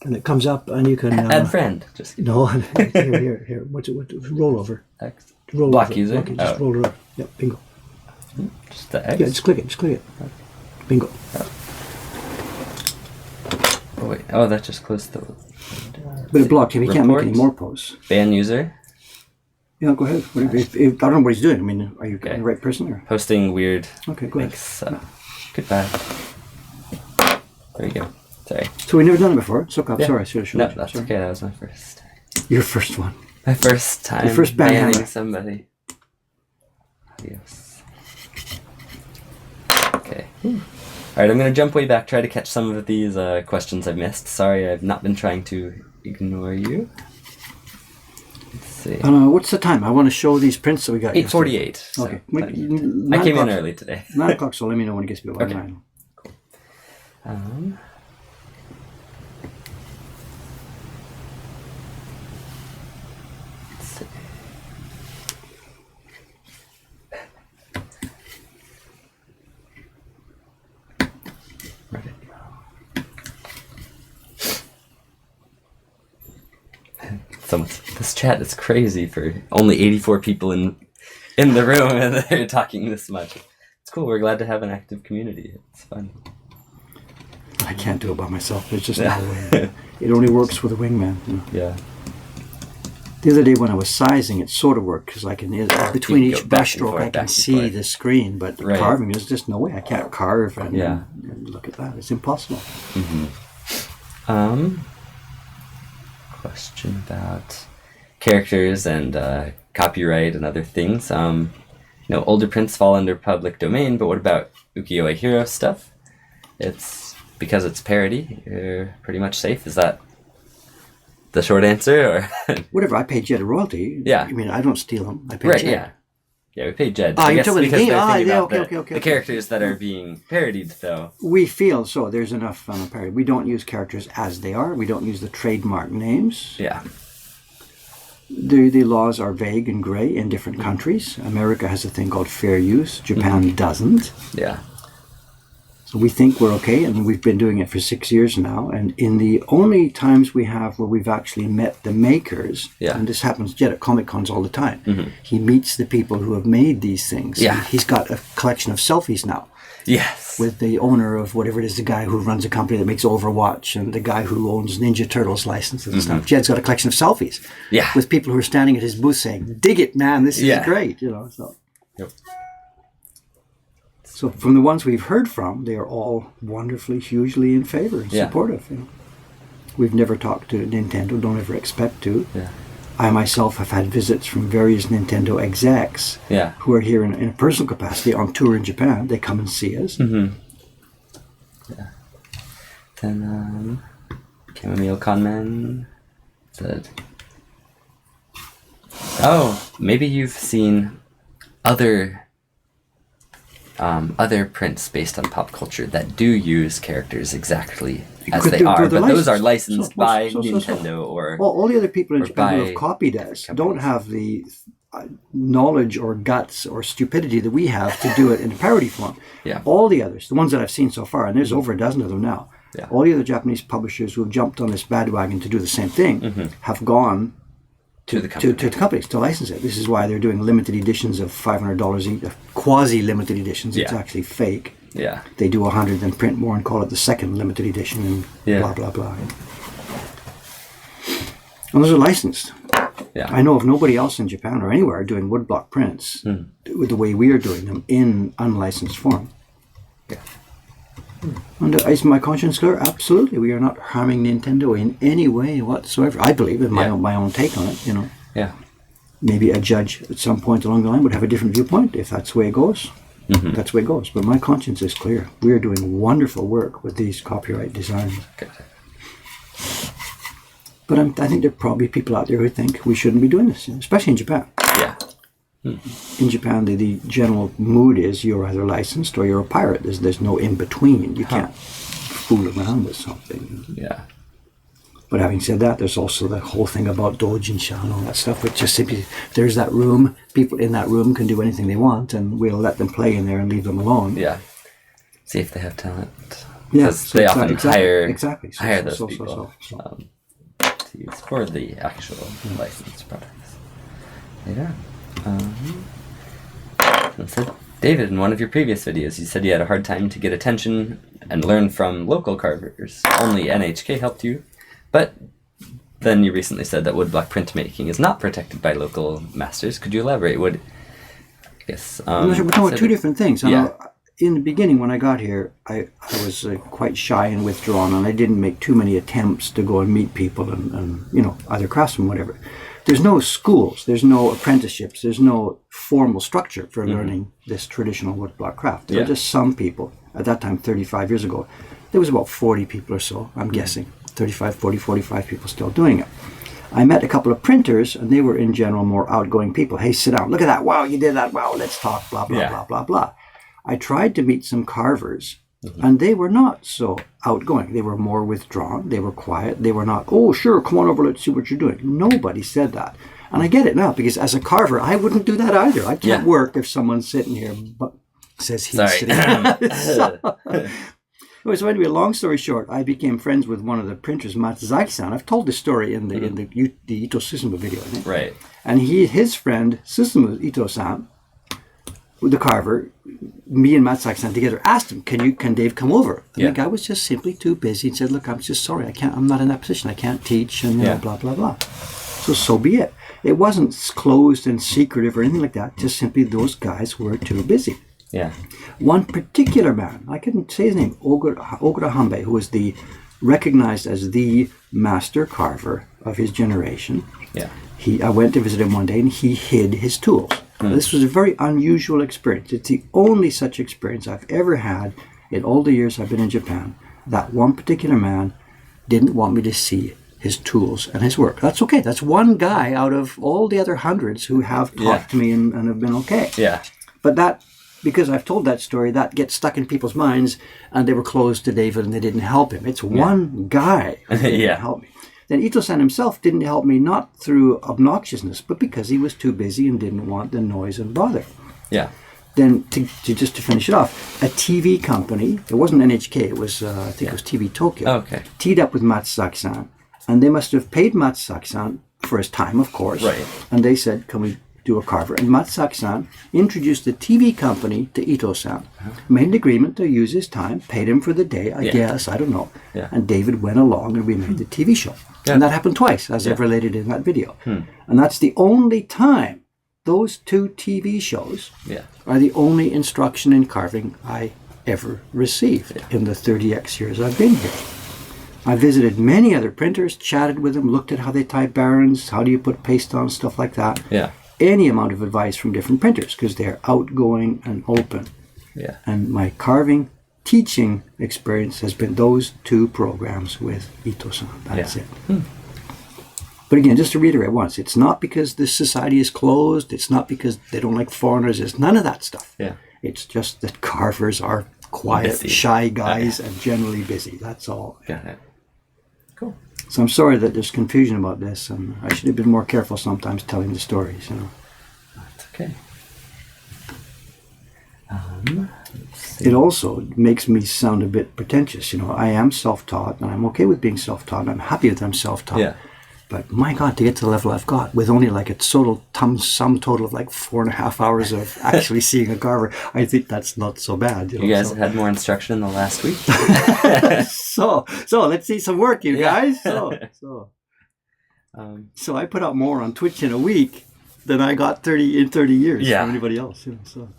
and it comes up, and you can Add friend. Just No, here. What's it? Roll over. X. Roll Block over. user? Okay, just Oh. roll it over. Yep, bingo. Just the X. Yeah, just click it. Bingo. Oh wait. Oh, that just closed the. But it blocked him. He can't make Report. any more posts. Ban user. Yeah, go ahead. If, I don't know what he's doing. I mean, are you Okay. the right person? Or? Posting weird Okay, go ahead. links. Goodbye. There you go. Sorry. So we've never done it before. So Yeah. sorry, I should have shown No, you. that's Sorry. okay. That was my first. Your first one. My first time. Your first banhammer. banning somebody. Adios. Okay. All right, I'm going to jump way back, try to catch some of these questions I've missed. Sorry, I've not been trying to ignore you. Let's see. What's the time? I want to show these prints that we got. 8:48. So Okay. I came in early today. 9 o'clock, so let me know when it gets to be about Okay. 9. This chat is crazy for only 84 people in the room, and they're talking this much. It's cool. We're glad to have an active community. It's fun. I can't do it by myself. There's just no way. It only works with a wingman. You know? Yeah. The other day when I was sizing, it sort of worked because I can between each brushstroke I can see the screen, but carving there's just no way. I can't carve and look at that. It's impossible. Mm-hmm. Question about characters and copyright and other things. Older prints fall under public domain, but what about ukiyo-e hero stuff? It's because it's parody. You're pretty much safe. Is that the short answer, or whatever? I pay Jed a royalty. Yeah. I mean, I don't steal them. I pay Jed. Yeah, we pay Jed. I guess because they're thinking about okay. The characters that are being parodied, though. We feel so. There's enough parody. We don't use characters as they are. We don't use the trademark names. Yeah. The laws are vague and gray in different countries. America has a thing called fair use. Japan doesn't. Yeah. So we think we're okay, and we've been doing it for 6 years now. And in the only times we have where we've actually met the makers, and this happens Jed at Comic Cons all the time, he meets the people who have made these things. Yeah. He's got a collection of selfies now. Yes. With the owner of whatever it is, the guy who runs a company that makes Overwatch, and the guy who owns Ninja Turtles licenses and stuff. Jed's got a collection of selfies. Yeah. With people who are standing at his booth saying, "Dig it, man! This is great!" So. Yep. So from the ones we've heard from, they are all wonderfully, hugely in favor and supportive. We've never talked to Nintendo. Don't ever expect to. Yeah. I myself have had visits from various Nintendo execs who are here in a personal capacity on tour in Japan. They come and see us. Mm-hmm. Yeah. Then Chamomile Conman said, maybe you've seen other prints based on pop culture that do use characters exactly as they are, but those are licensed by Nintendo or... Well, all the other people in Japan who have copied us don't have the knowledge or guts or stupidity that we have to do it in a parody form. Yeah. All the others, the ones that I've seen so far, and there's over a dozen of them now, all the other Japanese publishers who have jumped on this bandwagon to do the same thing have gone to the companies to license it. This is why they're doing limited editions of $500 each, quasi-limited editions. It's actually fake. Yeah. They do 100, then print more and call it the second limited edition and blah, blah, blah. And those are licensed. Yeah. I know of nobody else in Japan or anywhere doing woodblock prints with the way we are doing them in unlicensed form. Yeah. And is my conscience clear? Absolutely. We are not harming Nintendo in any way whatsoever. I believe in my own take on it, Yeah. Maybe a judge at some point along the line would have a different viewpoint. If that's the way it goes, that's the way it goes. But my conscience is clear. We are doing wonderful work with these copyright designs. But I think there are probably people out there who think we shouldn't be doing this, especially in Japan. Yeah. In Japan, the general mood is you're either licensed or you're a pirate. There's no in between. You can't fool around with something. Yeah. But having said that, there's also the whole thing about doujin-sha and all that stuff, which just simply, there's that room, people in that room can do anything they want, and we'll let them play in there and leave them alone. Yeah. See if they have talent. Yeah. Because they often hire those So. to use for the actual licensed products. Yeah. So David, in one of your previous videos, you said you had a hard time to get attention and learn from local carvers. Only NHK helped you. But then you recently said that woodblock printmaking is not protected by local masters. Could you elaborate? We're talking about two different things. Yeah. In the beginning, when I got here, I was quite shy and withdrawn, and I didn't make too many attempts to go and meet people and either craftsmen, whatever. There's no schools, there's no apprenticeships, there's no formal structure for learning this traditional woodblock craft. There are just some people. At that time, 35 years ago, there was about 40 people or so, I'm guessing. 35, 40, 45 people still doing it. I met a couple of printers, and they were in general more outgoing people. Hey, sit down, look at that, wow, you did that, wow, let's talk, blah, blah, blah, blah, blah. I tried to meet some carvers, and they were not so outgoing. They were more withdrawn, they were quiet, they were not, oh, sure, come on over, let's see what you're doing. Nobody said that. And I get it now, because as a carver, I wouldn't do that either. I can't work if someone's sitting here but says he's sitting down. So anyway, long story short, I became friends with one of the printers, Matsuzaki-san. I've told this story in the Ito Susumu video, I think. Right. And his friend, Susumu Ito-san, the carver, me and Matsuzaki-san together asked him, can Dave come over? And the guy was just simply too busy and said, look, I'm just sorry, I'm not in that position. I can't teach and blah, blah, blah. So be it. It wasn't closed and secretive or anything like that. Just simply those guys were too busy. Yeah. One particular man, I couldn't say his name, Ogura Hanbei, who was recognized as the master carver of his generation. Yeah. I went to visit him one day and he hid his tools. This was a very unusual experience. It's the only such experience I've ever had in all the years I've been in Japan. That one particular man didn't want me to see his tools and his work. That's okay. That's one guy out of all the other hundreds who have talked to me and have been okay. Yeah. But that, because I've told that story, that gets stuck in people's minds and they were closed to David and they didn't help him. It's one guy who didn't help me. Then Ito-san himself didn't help me, not through obnoxiousness, but because he was too busy and didn't want the noise and bother. Yeah. Then, just to finish it off, a TV company, it wasn't NHK, it was, I think it was TV Tokyo, teed up with Matsuzaki-san, and they must have paid Matsuzaki-san for his time, of course. Right. And they said, can we do a carver? And Matsuzaki-san introduced the TV company to Ito-san, made an agreement to use his time, paid him for the day, I guess, I don't know. Yeah. And David went along and we made the TV show. Yeah. And that happened twice, as I've related in that video. And that's the only time those two TV shows are the only instruction in carving I ever received in the 30x years I've been here. I visited many other printers, chatted with them, looked at how they tie barons, how do you put paste on, stuff like that. Yeah. Any amount of advice from different printers because they're outgoing and open. Yeah. And my carving teaching experience has been those two programs with Ito-san. That's it. But again, just to reiterate once, it's not because this society is closed. It's not because they don't like foreigners. It's none of that stuff. Yeah. It's just that carvers are quiet, shy guys and generally busy. That's all. Yeah. Cool. So I'm sorry that there's confusion about this, and I should have been more careful sometimes telling the stories, That's okay. It also makes me sound a bit pretentious. I am self-taught, and I'm okay with being self-taught, and I'm happy that I'm self-taught. Yeah. But my God, to get to the level I've got, with only like a sum total of like 4.5 hours of actually seeing a carver, I think that's not so bad. You guys have had more instruction in the last week? So let's see some work, you guys. So I put out more on Twitch in a week than I got 30 years from anybody else. So.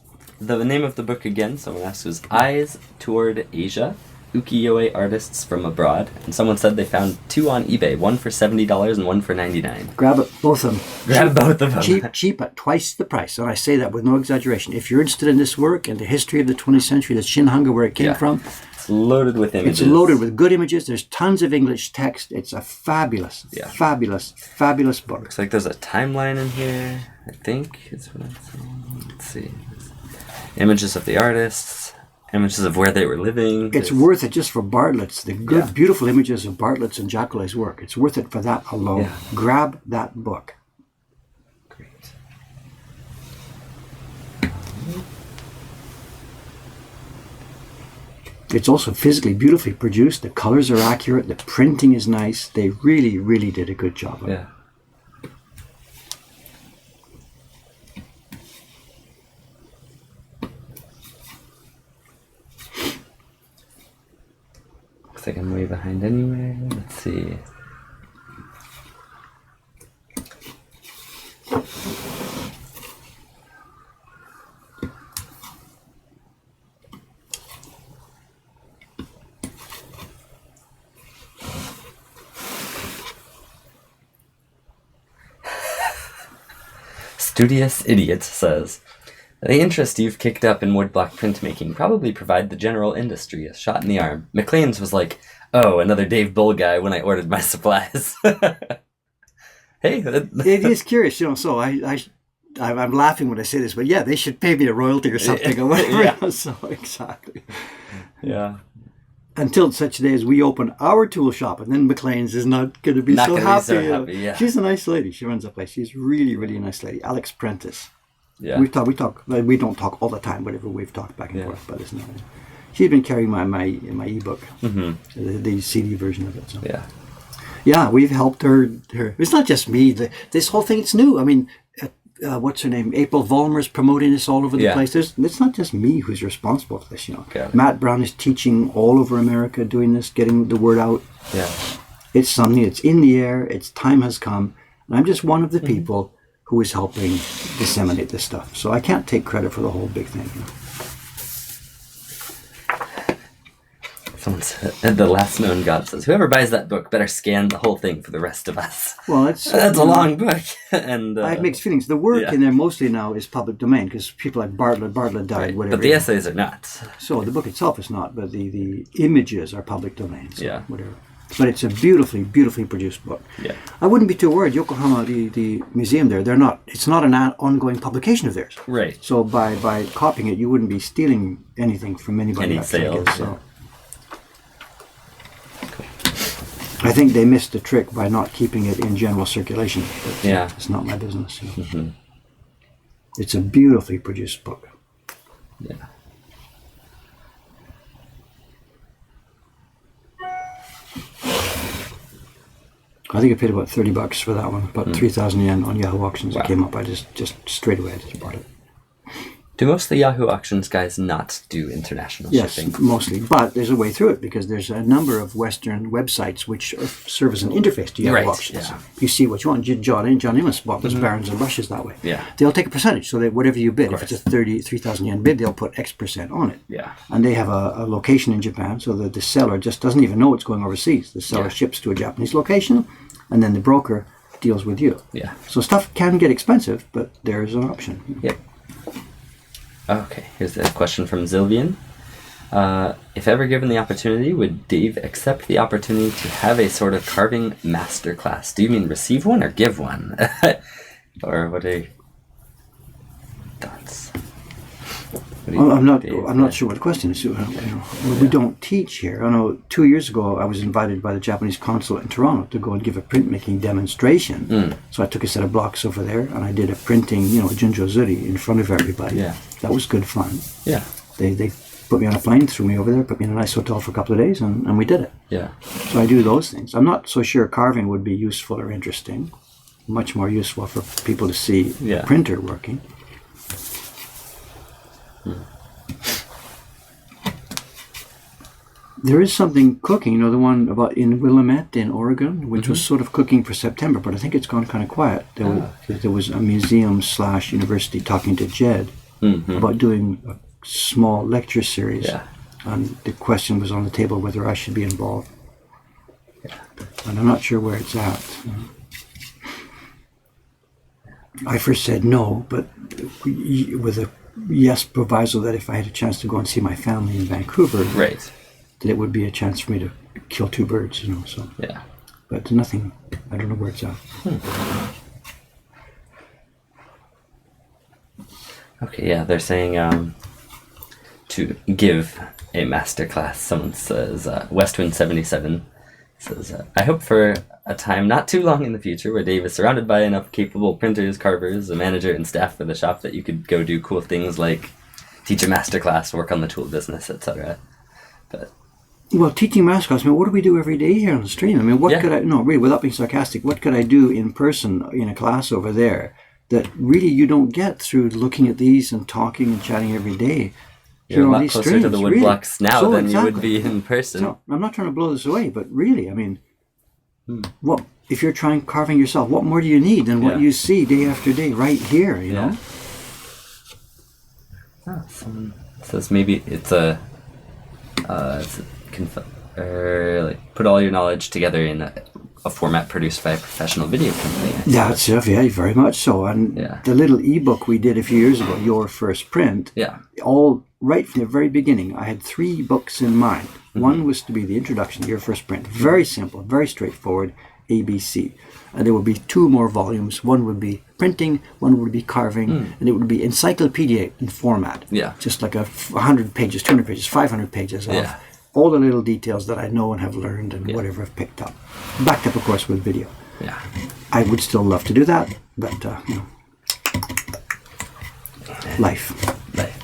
The name of the book again, someone asked, was Eyes Toward Asia, Ukiyo-e Artists from Abroad. And someone said they found two on eBay, one for $70 and one for $99. Grab it, both of them. Grab both of them. Cheap at twice the price. And I say that with no exaggeration. If you're interested in this work and the history of the 20th century, the Shinhanga, where it came from, it's loaded with images. It's loaded with good images. There's tons of English text. It's a fabulous book. Looks like there's a timeline in here, I think. Is what I'm saying. Let's see. Images of the artists, images of where they were living. It's worth it just for Bartlett's, the good, beautiful images of Bartlett's and Jacquelet's work. It's worth it for that alone. Yeah. Grab that book. Great. It's also physically beautifully produced. The colors are accurate. The printing is nice. They really, really did a good job of it. Looks like I'm way behind anyway. Let's see. Studious Idiot says, the interest you've kicked up in woodblock printmaking probably provide the general industry a shot in the arm. McLean's was like, oh, another Dave Bull guy when I ordered my supplies. Hey. It is curious, so I'm laughing when I say this, but yeah, they should pay me a royalty or something or whatever. So exactly. Yeah. Until such a day as we open our tool shop, and then McLean's is not going to be so happy. Yeah. She's a nice lady. She runs a place. She's really, really a nice lady. Alex Prentice. Yeah. We don't talk all the time, whatever we've talked back and forth, but it's not. she's been carrying my ebook, the CD version of it. So. Yeah. Yeah, we've helped her. It's not just me. This whole thing, it's new. I mean, what's her name? April Vollmer's promoting this all over the place. It's not just me who's responsible for this, Matt Brown is teaching all over America, doing this, getting the word out. Yeah. It's something, it's in the air, its time has come. And I'm just one of the people who is helping disseminate this stuff. So I can't take credit for the whole big thing. Someone said, the last known God says, whoever buys that book better scan the whole thing for the rest of us. Well, that's a long book. And I have mixed feelings. The work in there mostly now is public domain because people like Bartlett died, whatever. But the essays are not. So the book itself is not, but the images are public domain. So whatever. But it's a beautifully, beautifully produced book. Yeah. I wouldn't be too worried. Yokohama, the museum there, it's not an ongoing publication of theirs. Right. So by copying it, you wouldn't be stealing anything from anybody. Any sales. So. I think they missed the trick by not keeping it in general circulation. But it's not my business. It's a beautifully produced book. Yeah. I think I paid about $30 for that one, about 3,000 yen on Yahoo Auctions. It came up. I just straight away I just bought it. Do most of the Yahoo Auctions guys not do international shipping? Yes, mostly. But there's a way through it because there's a number of Western websites which serve as an interface to Yahoo Auctions. Yeah. You see what you want. John Amos bought those Barons and Brushes that way. Yeah. They'll take a percentage. So that whatever you bid, if it's a 3,000 yen bid, they'll put X percent on it. Yeah. And they have a location in Japan so that the seller just doesn't even know it's going overseas. The seller ships to a Japanese location and then the broker deals with you. Yeah. So stuff can get expensive, but there's an option. Yep. Okay, here's a question from Zilvian. If ever given the opportunity, would Dave accept the opportunity to have a sort of carving masterclass? Do you mean receive one or give one? Or what are your thoughts? I'm not sure what the question is. We don't teach here. I know 2 years ago I was invited by the Japanese consulate in Toronto to go and give a printmaking demonstration. So I took a set of blocks over there and I did a printing, Junjo Zuri in front of everybody. Yeah. That was good fun. Yeah. They put me on a plane, threw me over there, put me in a nice hotel for a couple of days, and we did it. Yeah. So I do those things. I'm not so sure carving would be useful or interesting. Much more useful for people to see a printer working. There is something cooking, the one about in Willamette in Oregon, which was sort of cooking for September, but I think it's gone kind of quiet. There was a museum/university talking to Jed about doing a small lecture series. Yeah. And the question was on the table whether I should be involved. Yeah. And I'm not sure where it's at. I first said no, but with a yes proviso that if I had a chance to go and see my family in Vancouver, that it would be a chance for me to kill two birds, so. Yeah. But nothing, I don't know where it's at. Okay, yeah, they're saying to give a masterclass. Someone says, Westwind77 says, I hope for a time not too long in the future where Dave is surrounded by enough capable printers, carvers, a manager, and staff for the shop that you could go do cool things like teach a masterclass, work on the tool business, etc. But well, teaching masterclass, what do we do every day here on the stream? What could I, really, without being sarcastic, what could I do in person in a class over there that really you don't get through looking at these and talking and chatting every day? You're a lot closer to the woodblocks now than you would be in person. So, I'm not trying to blow this away, but really, what if you're trying carving yourself, what more do you need than what you see day after day right here, you know? Someone says maybe it's a put all your knowledge together in a format produced by a professional video company. That's very much so. And the little ebook we did a few years ago, Your First Print, all right from the very beginning, I had 3 books in mind. One was to be the introduction to Your First Print. Very simple, very straightforward, ABC. And there would be 2 more volumes. One would be printing, one would be carving, and it would be encyclopedia in format. Yeah. Just like 100 pages, 200 pages, 500 pages of all the little details that I know and have learned and whatever I've picked up. Backed up, of course, with video. Yeah. I would still love to do that, but, life. Life.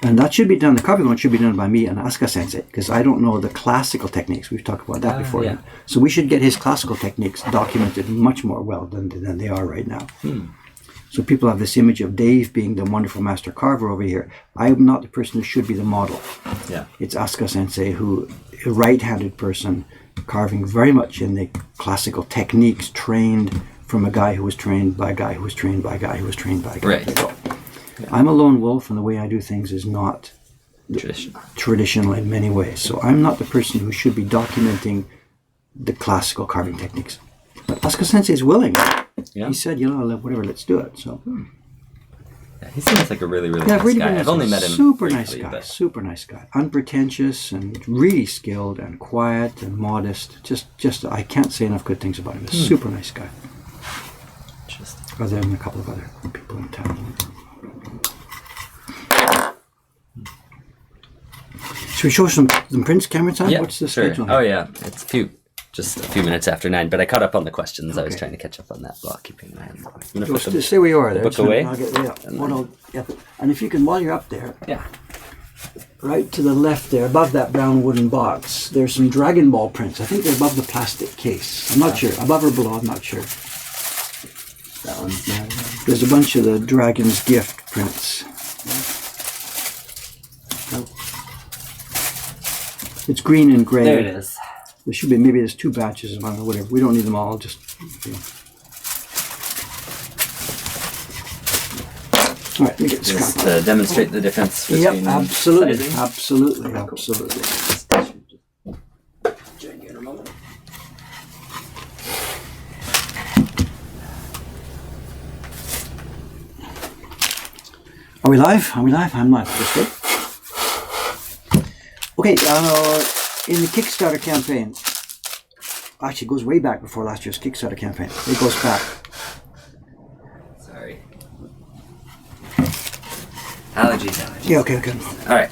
And And that should be done, the carving one should be done by me and Asuka Sensei, because I don't know the classical techniques. We've talked about that before. Yeah. So we should get his classical techniques documented much more well than they are right now. So people have this image of Dave being the wonderful master carver over here. I am not the person who should be the model. Yeah. It's Asuka Sensei, who, a right-handed person, carving very much in the classical techniques, trained from a guy who was trained by a guy who was trained by a guy who was trained by a guy. Right. So, I'm a lone wolf, and the way I do things is not traditional in many ways. So I'm not the person who should be documenting the classical carving techniques. But Asuka Sensei is willing. Yeah. He said, whatever, let's do it. So. Yeah, he seems like a really nice guy. I've only met him Super briefly, nice guy. but- Super nice guy. Unpretentious and really skilled and quiet and modest. Just I can't say enough good things about him. A super nice guy. Interesting. Other than a couple of other people in town. Should we show some prints, Cameron? Time? Yeah, What's the sure. schedule? Oh yeah, it's just a few minutes after 9, but I caught up on the questions. I was Okay. trying to catch up on that block keeping my hand. I'm gonna Just put the stay where you are there. book It's gonna- away. I'll get. And if you can, while you're up there, Yeah. right to the left there, above that brown wooden box, there's some Dragon Ball prints. I think they're above the plastic case. I'm not sure. Above or below, I'm not sure. That one's mine. There's a bunch of the Dragon's Gift prints. It's green and gray. There it is. There should be, maybe there's 2 batches of them or whatever. We don't need them all, just, All right, let me get this Just crap to demonstrate the difference between Yep, absolutely, sizing. absolutely, absolutely. Join you in a moment. Are we live? Are we live? I'm live. That's good. Okay, in the Kickstarter campaign, actually it goes way back before last year's Kickstarter campaign. It goes back. Sorry. Allergies. Yeah, okay. All right.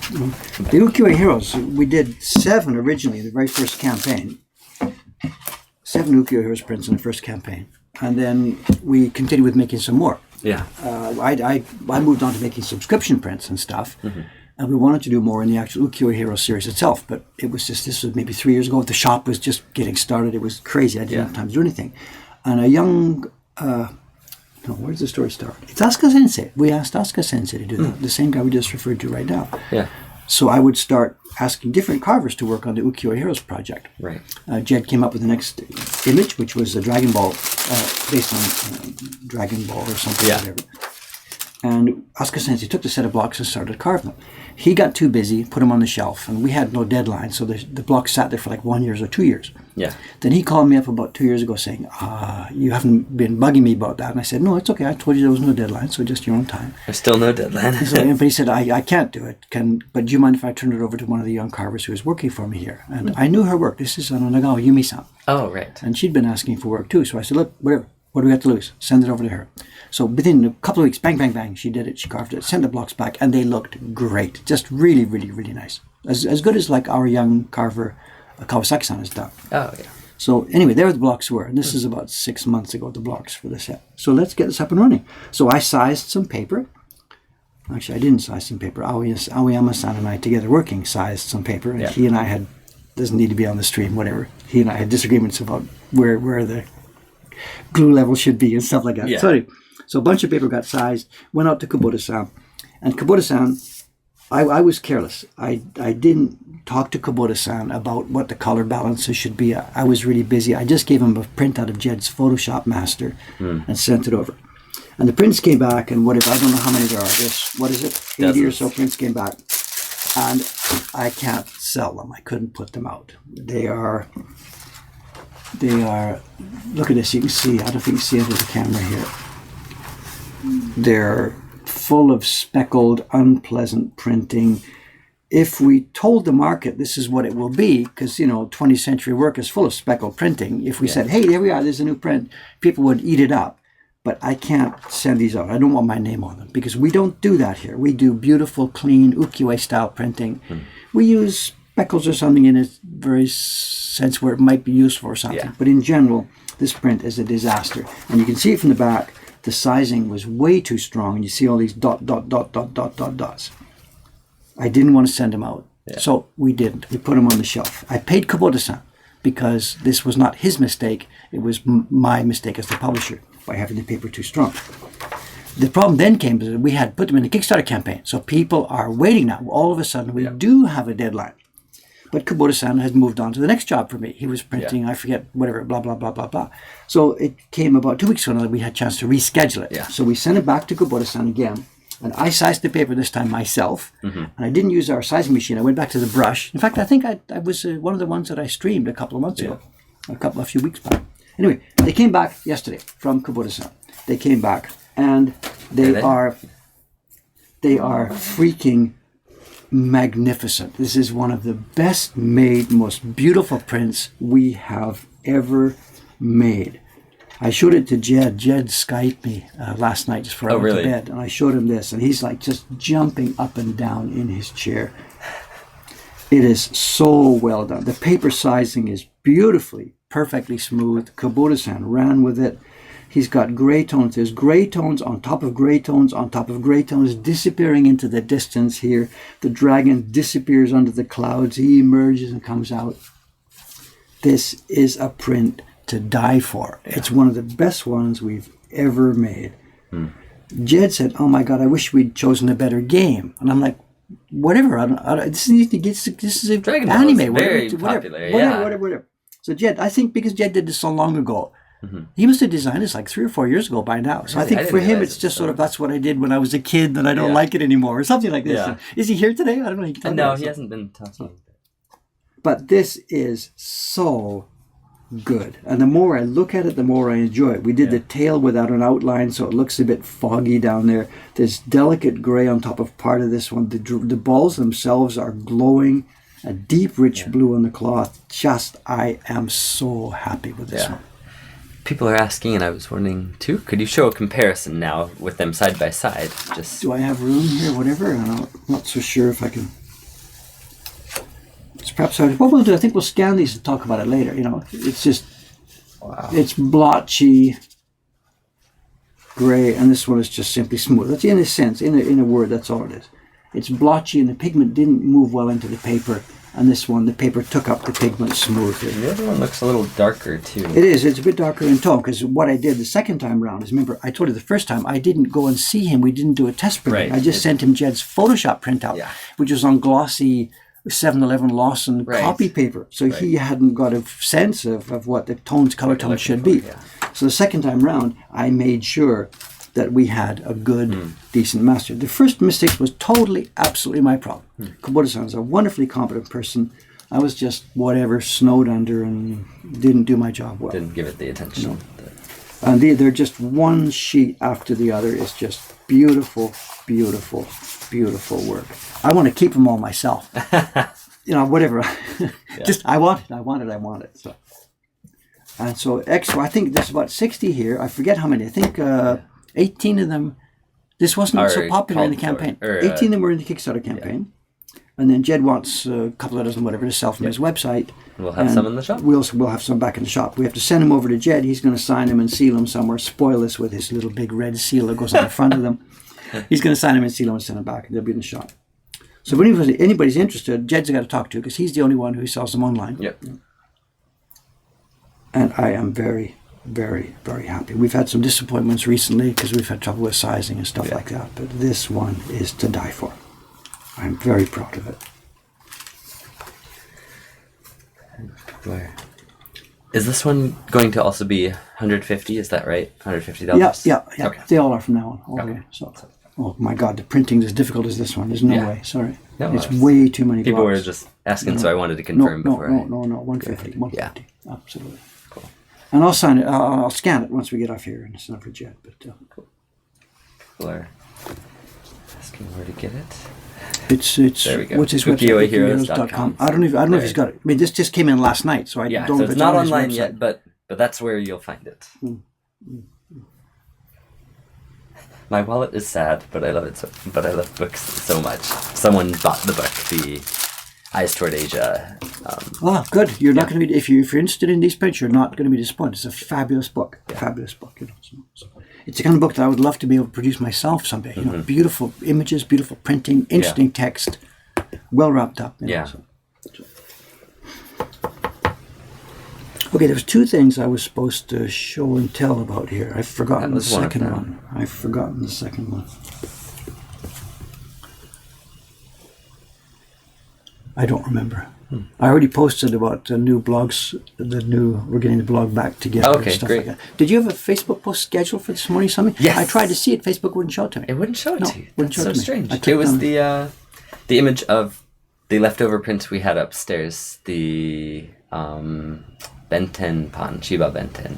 The Ukiyo Heroes, we did 7 originally, the very first campaign. 7 Ukiyo Heroes prints in the first campaign. And then we continued with making some more. Yeah. I moved on to making subscription prints and stuff. And we wanted to do more in the actual Ukiyo Hero series itself, but it was just, this was maybe 3 years ago. The shop was just getting started. It was crazy. I didn't have time to do anything. And a young, where's the story start? It's Asuka Sensei. We asked Asuka Sensei to do that. The same guy we just referred to right now. Yeah. So I would start asking different carvers to work on the Ukiyo Heroes project. Right. Jed came up with the next image, which was a Dragon Ball, based on Dragon Ball or something, Yeah. whatever. And Asuka Sensei took the set of blocks and started carving them. He got too busy, put them on the shelf, and we had no deadline, so the blocks sat there for like 1 year or 2 years. Yeah. Then he called me up about 2 years ago saying, you haven't been bugging me about that. And I said, no, it's okay. I told you there was no deadline, so just your own time. There's still no deadline. But he said, I can't do it. But do you mind if I turn it over to one of the young carvers who is working for me here? And I knew her work. This is Nagawa Yumi-san. Oh, right. And she'd been asking for work too. So I said, look, whatever. What do we got to lose? Send it over to her. So within a couple of weeks, bang, bang, bang, she did it. She carved it, sent the blocks back, and they looked great. Just really, really, really nice. As good as like our young carver, Kawasaki-san, has done. Oh, yeah. So anyway, there the blocks were. And this is about 6 months ago, the blocks for the set. So let's get this up and running. So I sized some paper. Actually, I didn't size some paper. Aoyama-san and I together working sized some paper. And he and I had, doesn't need to be on the stream, whatever. He and I had disagreements about where the glue level should be and stuff like that. Yeah. So a bunch of paper got sized, went out to Kubota-san. And Kubota-san, I was careless. I didn't talk to Kubota-san about what the color balances should be. I was really busy. I just gave him a printout of Jed's Photoshop Master and sent it over. And the prints came back, and whatever, I don't know how many there are. There's, 80 or so prints came back. And I can't sell them. I couldn't put them out. They are, look at this, you can see, I don't know if you can see into the camera here. They're full of speckled, unpleasant printing. If we told the market this is what it will be, because, 20th century work is full of speckled printing, if we said, hey, there we are, there's a new print, people would eat it up. But I can't send these out. I don't want my name on them, because we don't do that here. We do beautiful, clean, ukiyo-style printing. We use speckles or something in a very sense where it might be useful or something. Yeah. But in general, this print is a disaster. And you can see it from the back. The sizing was way too strong, and you see all these dots. I didn't want to send them out. Yeah. So we didn't. We put them on the shelf. I paid Kubota-san because this was not his mistake. It was my mistake as the publisher by having the paper too strong. The problem then came that we had put them in the Kickstarter campaign. So people are waiting now. All of a sudden, we do have a deadline. But Kubota-san has moved on to the next job for me. He was printing, I forget, whatever, blah, blah, blah, blah, blah. So it came about 2 weeks ago that we had a chance to reschedule it. Yeah. So we sent it back to Kubota-san again. And I sized the paper this time myself. And I didn't use our sizing machine. I went back to the brush. In fact, I think I was one of the ones that I streamed a couple of months ago. A few weeks back. Anyway, they came back yesterday from Kubota-san. They came back. And they are freaking magnificent. This is one of the best made, most beautiful prints we have ever made. I showed it to Jed. Jed Skyped me last night just before I went to bed. And I showed him this. And he's like just jumping up and down in his chair. It is so well done. The paper sizing is beautifully, perfectly smooth. Kubota-san ran with it. He's got gray tones. There's gray tones on top of gray tones on top of gray tones disappearing into the distance here. The dragon disappears under the clouds. He emerges and comes out. This is a print to die for. Yeah. It's one of the best ones we've ever made. Jed said, "Oh my God, I wish we'd chosen a better game." And I'm like, "Whatever. This is a Dragon anime. Ball is very popular. Whatever. So Jed, I think because Jed did this so long ago, he must have designed this like 3 or 4 years ago by now. So I think for him, it's just sort of that's what I did when I was a kid, and I don't like it anymore, or something like this. Yeah. Is he here today? I don't know. No, he hasn't been talking. But this is so good. And the more I look at it, the more I enjoy it. We did the tail without an outline, so it looks a bit foggy down there. There's delicate gray on top of part of this one. The balls themselves are glowing. A deep, rich blue on the cloth. I am so happy with this one. People are asking, and I was wondering too, could you show a comparison now with them side by side? Just do I have room here? Whatever. I'm not so sure if I can. It's perhaps what we'll do. I think we'll scan these and talk about it later. You know, it's just it's blotchy gray, and this one is just simply smooth. That's in a sense, in a word, that's all it is. It's blotchy, and the pigment didn't move well into the paper. And this one, the paper took up the pigment smoothly. The other one looks a little darker too. It is. It's a bit darker in tone, because what I did the second time round is, remember, I told you the first time, I didn't go and see him. We didn't do a test printing. I just sent him Jed's Photoshop printout, which was on glossy 7-Eleven Lawson copy paper. So he hadn't got a sense of what the color tones should be. So the second time round, I made sure that we had a good, decent master. The first mistake was totally, absolutely my problem. Kubota-san is a wonderfully competent person. I was just whatever, snowed under and didn't do my job well. Didn't give it the attention. No. And they're just one sheet after the other. It's just beautiful, beautiful, beautiful work. I want to keep them all myself. You know, whatever. Just, I want it. So. And so I think there's about 60 here. I forget how many. I think 18 of them, this wasn't so popular in the campaign. 18 of them were in the Kickstarter campaign. And then Jed wants a couple of dozen, whatever, to sell from his website. We'll have some in the shop. We'll have some back in the shop. We have to send them over to Jed. He's going to sign them and seal them somewhere. Spoil this with his little big red seal that goes on the front of them. He's going to sign them and seal them and send them back. They'll be in the shop. So if anybody's interested, Jed's got to talk to, because he's the only one who sells them online. Yep. And I am very, very, very happy. We've had some disappointments recently because we've had trouble with sizing and stuff like that. But this one is to die for. I'm very proud of it. Where? Is this one going to also be 150? Is that right? $150? Yeah. Okay. They all are from now on. All the way. So, oh my God, the printing's as difficult as this one. There's no way. Sorry. No, it's way too many people blocks. were just asking, so I wanted to confirm before. No, 150. 150. Yeah. Absolutely. Cool. And I'll sign it. I'll scan it once we get off here and send it for Jed. But cool. People are asking where to get it. It's there we go. What's his website? Ukiyo-heroes.com. I don't know if he's got it. I mean, this just came in last night, so I don't know so if it's not online yet, but that's where you'll find it. My wallet is sad, but I love it. But I love books so much. Someone bought the book, the Eyes Toward Asia. Good. You're not going to be if you're interested in these prints. You're not going to be disappointed. It's a fabulous book. Fabulous book. So it's the kind of book that I would love to be able to produce myself someday. You know, beautiful images, beautiful printing, interesting text. well wrapped up. Yeah. So. Okay, there was two things I was supposed to show and tell about here. I've forgotten the second one. I've forgotten the second one. I don't remember. I already posted about the new blogs, we're getting the blog back together. Okay, stuff great. Like that. Did you have a Facebook post scheduled for this morning, something? Yes. I tried to see it. Facebook wouldn't show it to me. It wouldn't show it to you. Wouldn't That's show so it to me. strange. It was the image of the leftover print we had upstairs, the Benten Pan, Shiba Benten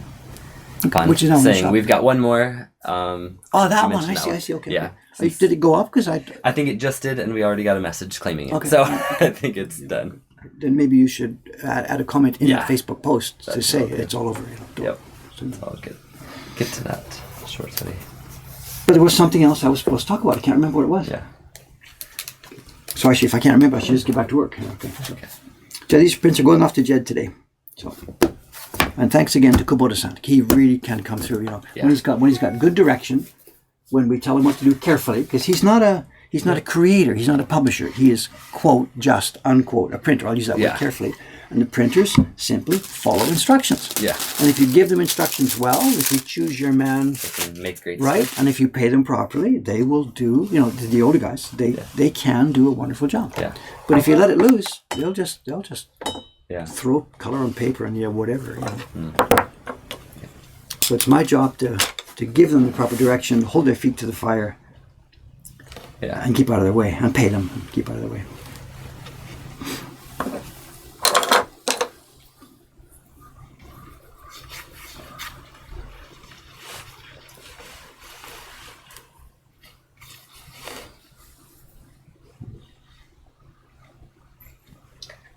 Pan, which is on the saying shop. we've got one more. Oh, that one. I see. Okay. Yeah. Okay. Did it go up? Because I think it just did, and we already got a message claiming it. Okay. So I think it's done. Then maybe you should add a comment in that Facebook post to That's say all good. it's all over. Yep. It's all good. Get to that shortly. But there was something else I was supposed to talk about. I can't remember what it was. Yeah. So actually, if I can't remember, I should just get back to work. Okay. So these prints are going off to Jed today. So, and thanks again to Kubota-san. He really can come through. Yeah. When he's got good direction, when we tell him what to do carefully, because he's not a creator, he's not a publisher. He is quote just unquote a printer. I'll use that word carefully. And the printers simply follow instructions. Yeah. And if you give them instructions well, if you choose your man They can make great right, stuff. and if you pay them properly, they will do. The older guys, they can do a wonderful job. Yeah. But if you let it loose, they'll just throw color on paper and whatever. So it's my job to give them the proper direction, hold their feet to the fire, and keep out of their way, and pay them and keep out of their way.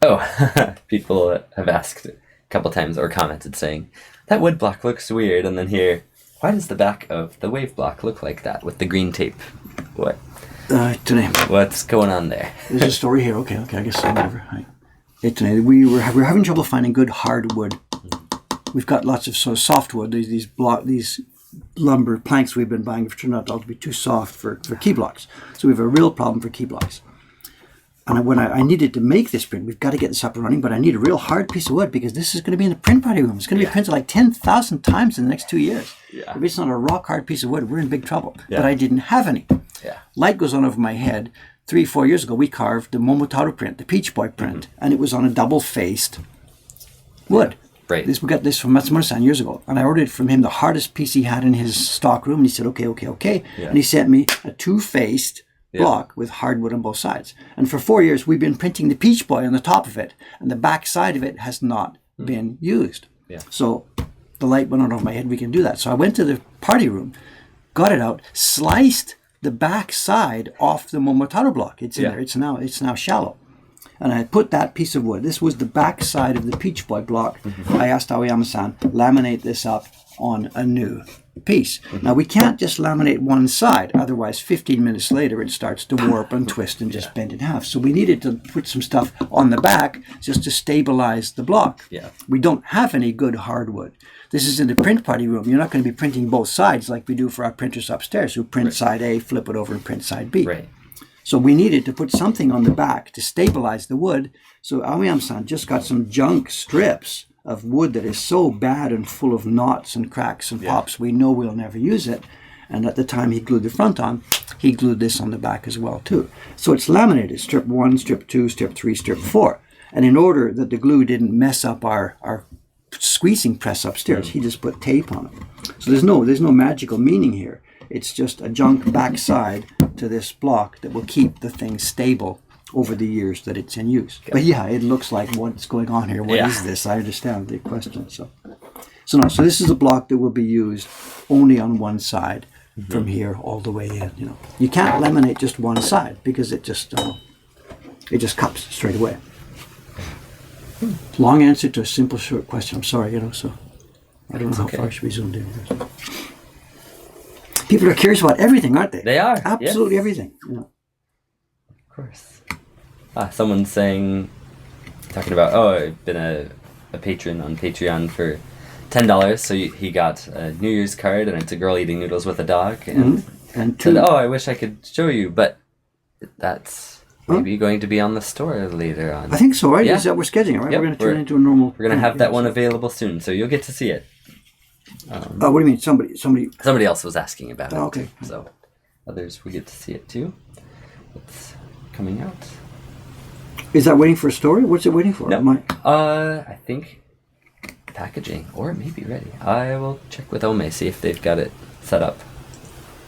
Oh, people have asked a couple times or commented saying, that wood block looks weird, and then here, why does the back of the wave block look like that with the green tape? What? Today. What's going on there? There's a story here. Okay, I guess whatever. Today we were having trouble finding good hardwood. We've got lots of sort of softwood. These lumber planks we've been buying turned out to be too soft for key blocks. So we have a real problem for key blocks. And when I needed to make this print, we've got to get this up and running, but I need a real hard piece of wood because this is going to be in the print party room. It's going to be printed like 10,000 times in the next 2 years. Yeah. If it's not a rock hard piece of wood, we're in big trouble. Yeah. But I didn't have any. Yeah. Light goes on over my head. 3-4 years ago, we carved the Momotaro print, the Peach Boy print, and it was on a double-faced wood. Right. We got this from Matsumura-san years ago, and I ordered it from him, the hardest piece he had in his stock room, and he said, okay. Yeah. And he sent me a 2-faced block with hardwood on both sides. And for 4 years, we've been printing the Peach Boy on the top of it, and the back side of it has not been used. Yeah. So the light went on over my head, we can do that. So I went to the party room, got it out, sliced the back side off the Momotaro block. It's in there. It's now shallow. And I put that piece of wood. This was the back side of the Peach Boy block. I asked Aoyama-san, laminate this up on a new piece. Now we can't just laminate one side, otherwise 15 minutes later it starts to warp and twist and just bend in half. So we needed to put some stuff on the back just to stabilize the block. Yeah. We don't have any good hardwood. This is in the print party room. You're not going to be printing both sides like we do for our printers upstairs who print side A, flip it over and print side B. Right. So we needed to put something on the back to stabilize the wood. So Aoyama-san just got some junk strips of wood that is so bad and full of knots and cracks and pops, we know we'll never use it. And at the time he glued the front on, he glued this on the back as well too. So it's laminated, strip 1, strip 2, strip 3, strip 4. And in order that the glue didn't mess up our squeezing press upstairs, he just put tape on it. So there's no magical meaning here. It's just a junk backside to this block that will keep the thing stable over the years that it's in use. But it looks like what's going on here. What is this? I understand the question. So this is a block that will be used only on one side from here all the way in. You can't laminate just one side because it just cups straight away. Long answer to a simple short question. I'm sorry, so I don't know how far should we zoomed in. People are curious about everything, aren't they? They are. Absolutely everything. Of course. Someone's talking about, I've been a patron on Patreon for $10, so he got a New Year's card, and it's a girl eating noodles with a dog, and and said, I wish I could show you, but that's maybe going to be on the store later on. I think so, right? Yeah. Is that we're scheduling, right? Yep, We're going to turn it into a normal... We're going to have that one available soon, so you'll get to see it. what do you mean? Somebody else was asking about it. Okay. So others will get to see it too. It's coming out. Is that waiting for a story? What's it waiting for? No. I think packaging, or it may be ready. I will check with Ome, see if they've got it set up.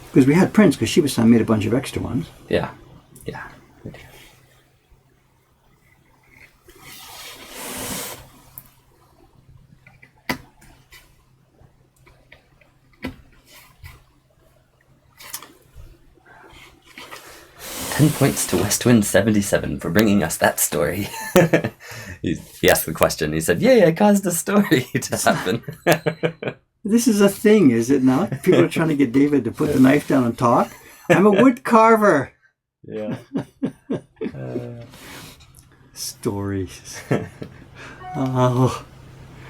Because we had prints, because Shiba-san made a bunch of extra ones. Yeah. 10 points to West Wind 77 for bringing us that story. he asked the question. He said, "Yay, I caused a story to happen." This is a thing, is it not? People are trying to get David to put the knife down and talk. I'm a wood carver. Yeah. Stories. Oh.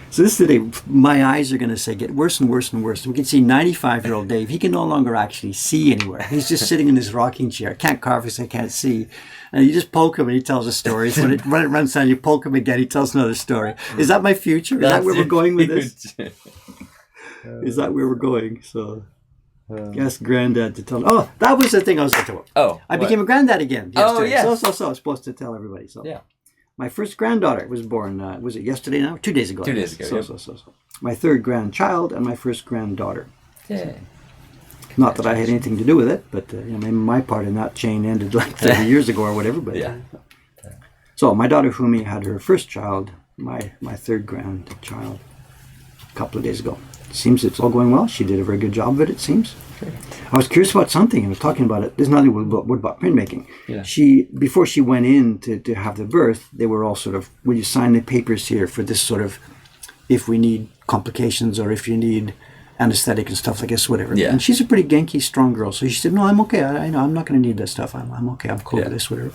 So this is the day my eyes are going to say get worse and worse and worse. We can see 95-year-old Dave. He can no longer actually see anywhere. He's just sitting in his rocking chair. Can't carve because I can't see. And you just poke him and he tells a story. So when it runs down, you poke him again, he tells another story. Is that my future? Is that where we're going with this? Is that where we're going? So ask Granddad to tell. Oh, that was the thing I was going to talk about. Oh, I became a granddad again yesterday. Oh, yes. So I was supposed to tell everybody. So yeah. My first granddaughter was born, was it yesterday now? 2 days ago. 2 days ago, So. My third grandchild and my first granddaughter. Yay. Not that I had anything to do with it, but my part in that chain ended like 30 years ago or whatever. But yeah. So my daughter Fumi had her first child, my third grandchild, a couple of days ago. Seems it's all going well. She did a very good job of it, it seems. Sure. I was curious about something. I was talking about it. There's nothing about printmaking. Yeah. Before she went in to have the birth, they were all sort of, will you sign the papers here for this sort of, if we need complications or if you need anesthetic and stuff like this, whatever. Yeah. And she's a pretty genki, strong girl. So she said, no, I'm okay. I know I'm not going to need that stuff. I'm okay. I'm cool with this, whatever.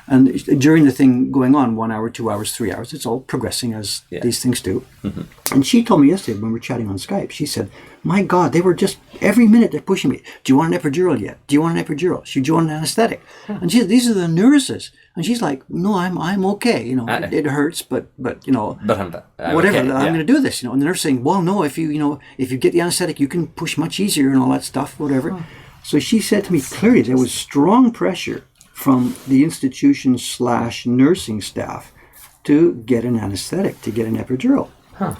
And during the thing going on, 1 hour, 2 hours, 3 hours, it's all progressing as these things do. Mm-hmm. And she told me yesterday when we were chatting on Skype, she said, my God, they were just, every minute they're pushing me. Do you want an epidural yet? Do you want an epidural? Do you want an anesthetic? And she said, these are the nurses. And she's like, no, I'm okay. It hurts, but But I'm whatever, okay. I'm going to do this. And the nurse saying, well, no, if you get the anesthetic, you can push much easier and all that stuff, whatever. Oh. So she said to me clearly, there was strong pressure from the institution/nursing staff to get an anesthetic, to get an epidural. Huh.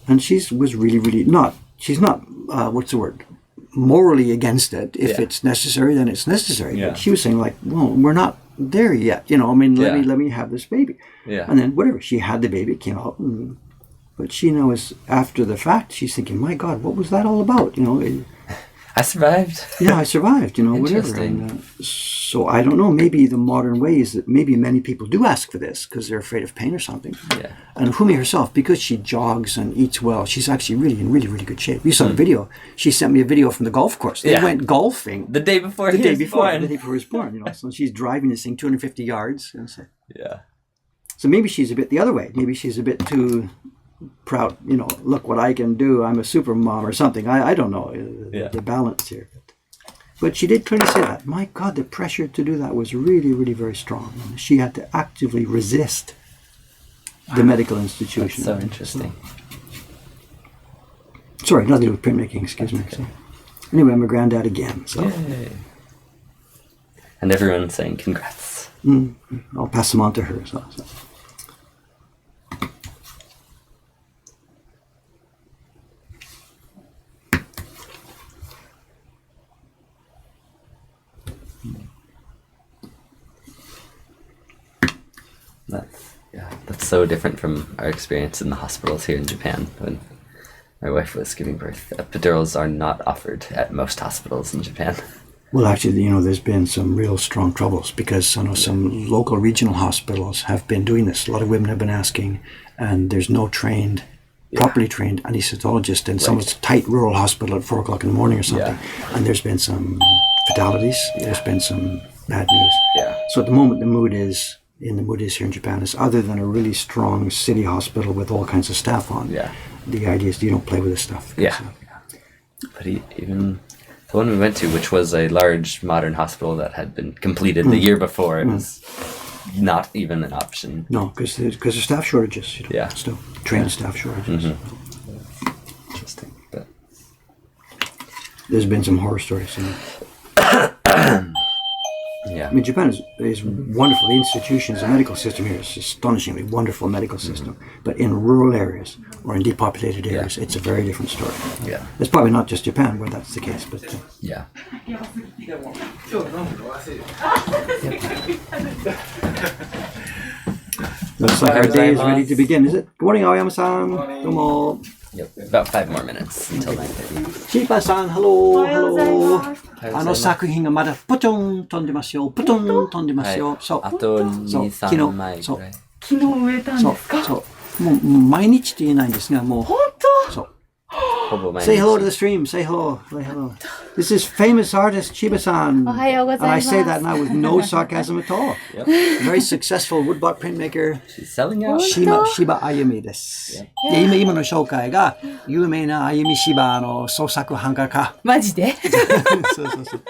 And she was really, really she's not, morally against it. If it's necessary, then it's necessary. Yeah. But she was saying like, well, we're not there yet. Let me have this baby. Yeah. And then whatever, she had the baby, it came out. But she knows after the fact, she's thinking, my God, what was that all about? I survived. Yeah, I survived, whatever. And, so I don't know, maybe the modern way is that maybe many people do ask for this because they're afraid of pain or something. Yeah. And Fumi herself, because she jogs and eats well, she's actually really in really, really good shape. We saw the video. She sent me a video from the golf course. They went golfing. The day before he was born. So she's driving this thing 250 yards. And so, so maybe she's a bit the other way. Maybe she's a bit too proud, look what I can do. I'm a super mom or something. I don't know the balance here. But she did clearly say that. My God, the pressure to do that was really, really very strong. And she had to actively resist the medical institution. That's so interesting. Sorry, nothing to do with printmaking, excuse me. So, anyway, I'm a granddad again. So. Yay. And everyone's saying congrats. I'll pass them on to her. So. That's so different from our experience in the hospitals here in Japan when my wife was giving birth. Epidurals are not offered at most hospitals in Japan. Well, actually, there's been some real strong troubles because I know some local regional hospitals have been doing this. A lot of women have been asking, and there's no properly trained anesthesiologist in some tight rural hospital at 4 o'clock in the morning or something. Yeah. And there's been some fatalities. Yeah. There's been some bad news. Yeah. So at the moment, the mood is here in Japan is other than a really strong city hospital with all kinds of staff on. Yeah. The idea is you don't play with this stuff. Yeah. But even The one we went to, which was a large modern hospital that had been completed the year before, it was not even an option. No, because of staff shortages. Yeah. Still, trained staff shortages. Interesting. But There's been some horror stories. yeah. I mean, Japan is wonderful. The institutions, the medical system here is astonishingly wonderful medical system. But in rural areas or in depopulated areas, it's a very different story. Yeah. It's probably not just Japan where that's the case, but Yeah. looks like our day is ready to begin, is it? Good morning, Aoyama-san. Domo. Yep. About 5 more minutes until 9:30. シーパーさん、ハロー、ハロー。作品がまだポトン飛んでますよ。ポトン飛んでますよ。そう。あと2、3枚ぐらい。昨日植えたんですか？そう。もう毎日って言えないんですが、もう。本当？そう。ほぼ毎日。 Say hello to the stream. Say hello. Say hello. This is famous artist Chiba-san. おはようございます。 And I say that now with no sarcasm at all. Yep. Very successful woodblock printmaker. She's selling out. 柴あゆみです。で今の紹介が有名なあゆみ柴の創作版画家。マジで？そうそうそう。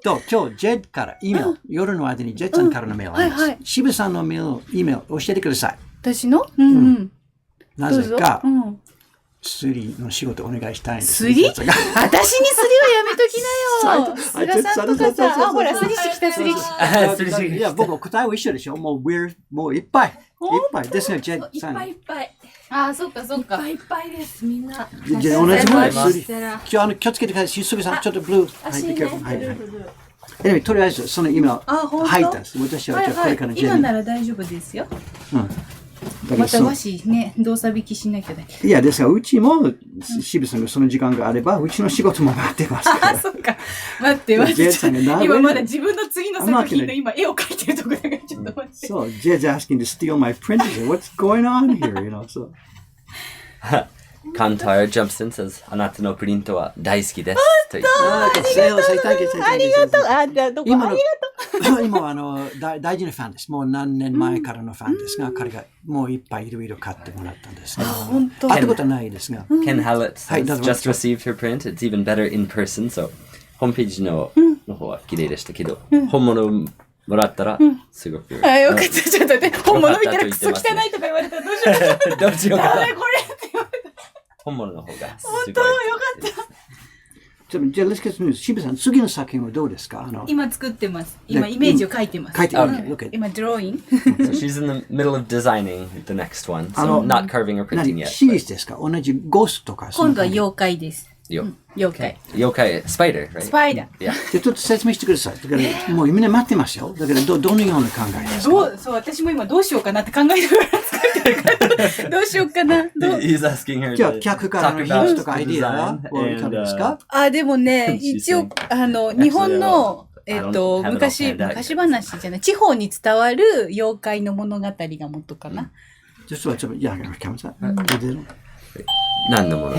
と今日ジェッから E メール、夜の間にジェッさんからのメールあります。柴さんのメール、E メール教えてください。私の？うんうん。なぜか。うん。スリの仕事お願いしたいんです。スリ？私にスリはやめときなよ。菅さんとかさ、あ、ほら、スリしてきた、スリ。いや、僕答えは一緒でしょ。もういっぱい。いっぱいですね、ジェッさん。いっぱい。あ、そっかそっか。いっぱいです、みんな。じゃあ同じものスリ。今日気をつけてください。すぐさん、ちょっとブルー。はい。とりあえずその今入ったんです。私はじゃあこれからジェッ。今なら大丈夫ですよ。うん。また和紙ね、動作引きしなきゃだけ。いや、ですが、うちも、渋さんがその時間があれば、うちの仕事も待ってますから。あ、そっか。待って。今まだ自分の次の作品の今、絵を描いてるとこだからちょっと待って。そう、Jed's asking to steal my print. What's going on here? You know, so. Kantar jumps in, says, あなたのプリントは大好きです。ありがとう。あ、どこありがとう。今は大事なファンです。もう何年前からのファンですが、彼がもういっぱいいろいろ買ってもらったんですが、会ったことはないですが。Ken Hallett has just received her print. It's even better in person. So, ホームページの方は綺麗でしたけど、本物もらったらすごく。あ、よかった。ちょっと待って、本物見たらクソ汚いとか言われたらどうしよう。どうしようかな。これって言われた。本物の方がすごい。本当よかった。じゃあ、let's get some news. 渋さん、次の作品はどうですか？今作ってます。今イメージを描いてます。今、drawing. So she's in the middle of designing the next one. So not carving or printing yet. シリーズですか？同じゴーストとか。今度は妖怪です。妖怪。Spider, right? スパイダー。じゃあちょっと説明してください。だからもうみんな待ってますよ。だからどのような考えですか？そう、私も今どうしようかなって考えながら作ってるから、どうしようかな。He's asking her じゃあ客からのヒントとかアイディアはいかがですか？あ、でもね、一応、日本の、昔話じゃない、地方に伝わる妖怪の物語が元かな。ちょっと、いや、キャムさん。何のもの？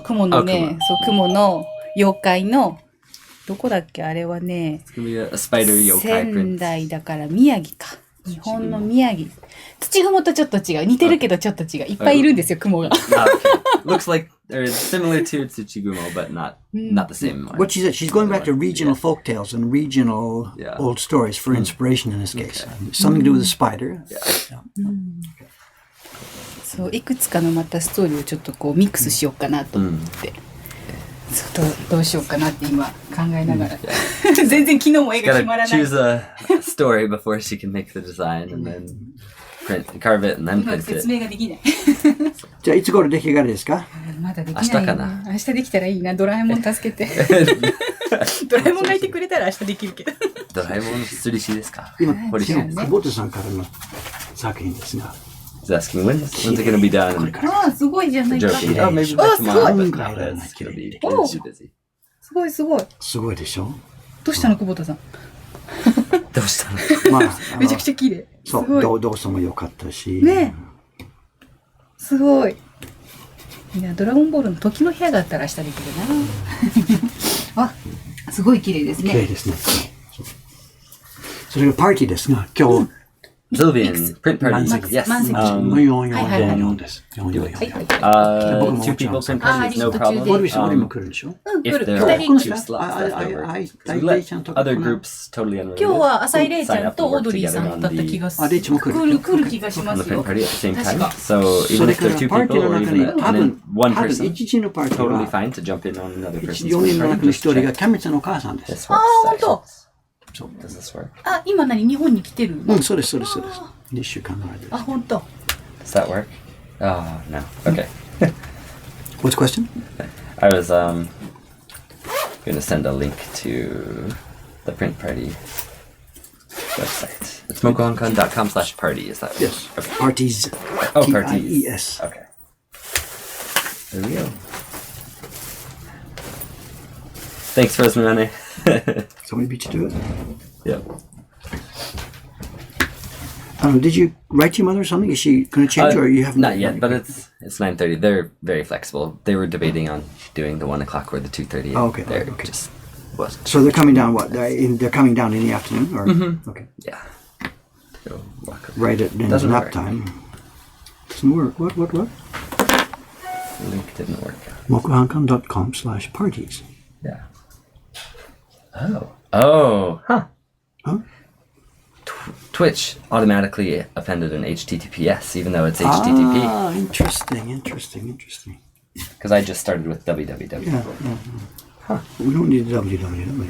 雲のね、そう、雲の妖怪の、どこだっけあれはね、仙台だから宮城か。日本の宮城。土雲とちょっと違う。似てるけどちょっと違う。いっぱいいるんですよ、雲が。Looks like, or similar to Tsuchigumo, but not the same one. What she said, she's going back to regional folk tales and regional old stories for inspiration in this case. Something to do with a spider. そう、いくつかのまたストーリーをちょっとこうミックスしようかなと思って。どうしようかなって今考えながら。全然昨日も絵が決まらない。Choose a story before she can make the design and then carve it and then print it. 説明ができない。じゃあいつ頃出来上がりですか？まだできない。明日かな。明日できたらいいな。ドラえもん助けて。ドラえもんがいてくれたら明日できるけど。ドラえもん釣り師ですか？今、久保田さんからの作品ですが。He's asking when's it going to be done? ああ、すごいじゃないか。Joking. Oh, maybe next month. It'll be too busy. すごいすごい。すごいでしょ？どうしたの久保田さん？どうしたの？まあ、めちゃくちゃ綺麗。そう、動作も良かったし。ね。すごい。いや、ドラゴンボールの時の部屋があったら明日できるな。あ、すごい綺麗ですね。綺麗ですね。それがパーティーですが、今日 Sylvian, print party. 何席 Yes. 満席 4です。Two people print party is no 途中 problem. で森さんも来るでしょ If 来る there 2 are 人 two slots left over, so we let other groups totally unrelated 今日は浅井玲ち sign ゃん up と and オー work ドリーさ together んだ on った気 the がする。あレイチも来る来る気がしま on the すよ print。party at the same 確 time. か So そ even れ if か there ら are two パーティ people ーの or 中 even に one 多分 person, 一時のパーティー totally は fine to jump in on another person's 4 人 print の party. 中の Just 一人が check. キャメツのお母さんです。 This works. 本当。 そう Does this work? あ、今何日本に来てるの？そうですそうですそうです。2週間の間です。あ、本当。 Does that work? Oh no. Okay. What's the question? I was gonna send a link to the print party website. It's mokuhankan.com/party. Is that right? Yes. Okay. Parties. Oh, parties. T-I-E-S. Okay. There we go. Thanks, Rosemary. Somebody beat you to it? Yep. Did you write to your mother or something? Is she going to change or you haven't? Not yet, but it's 9:30. They're very flexible. They were debating on doing the 1 o'clock or the 2:30. Oh, okay, They're okay. just wasn't. So they're coming down what? They're coming down in the afternoon? Or Okay. Yeah. Go walk over. Right at in Doesn't nap work. time. Doesn't work. What? The link didn't work. Mokuhankan.com/parties. Yeah. Oh. Huh. Huh? Twitch automatically appended an HTTPS, even though it's HTTP. Ah, interesting. Because I just started with www. Yeah. Huh. We don't need www.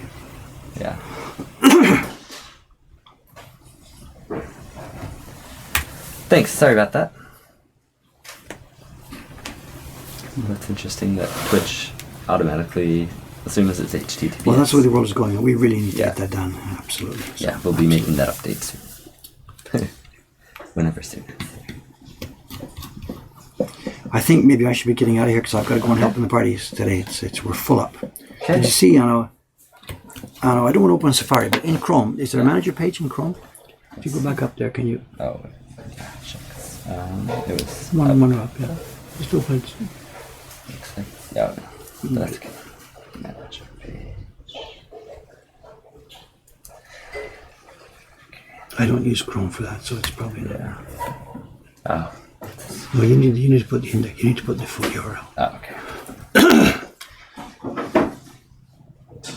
Yeah. Thanks. Sorry about that. That's interesting that Twitch automatically assumes it's HTTPS. Well, that's where the world is going. We really need to Yeah. get that done. Absolutely. So, Yeah, we'll be making that update soon. Whenever soon. I think maybe I should be getting out of here because I've got to go and help in the parties today. We're full up. Did you see? I don't want to open Safari, but in Chrome, is there a manager page in Chrome? If you go back up there, can you? Oh, yeah, shucks. It was One up, yeah. Just open it. looks like, yeah, that's good. Manager page. I don't use Chrome for that, so it's probably not. Yeah. Oh. No, you need to put the index. You need to put the full URL. Oh, okay.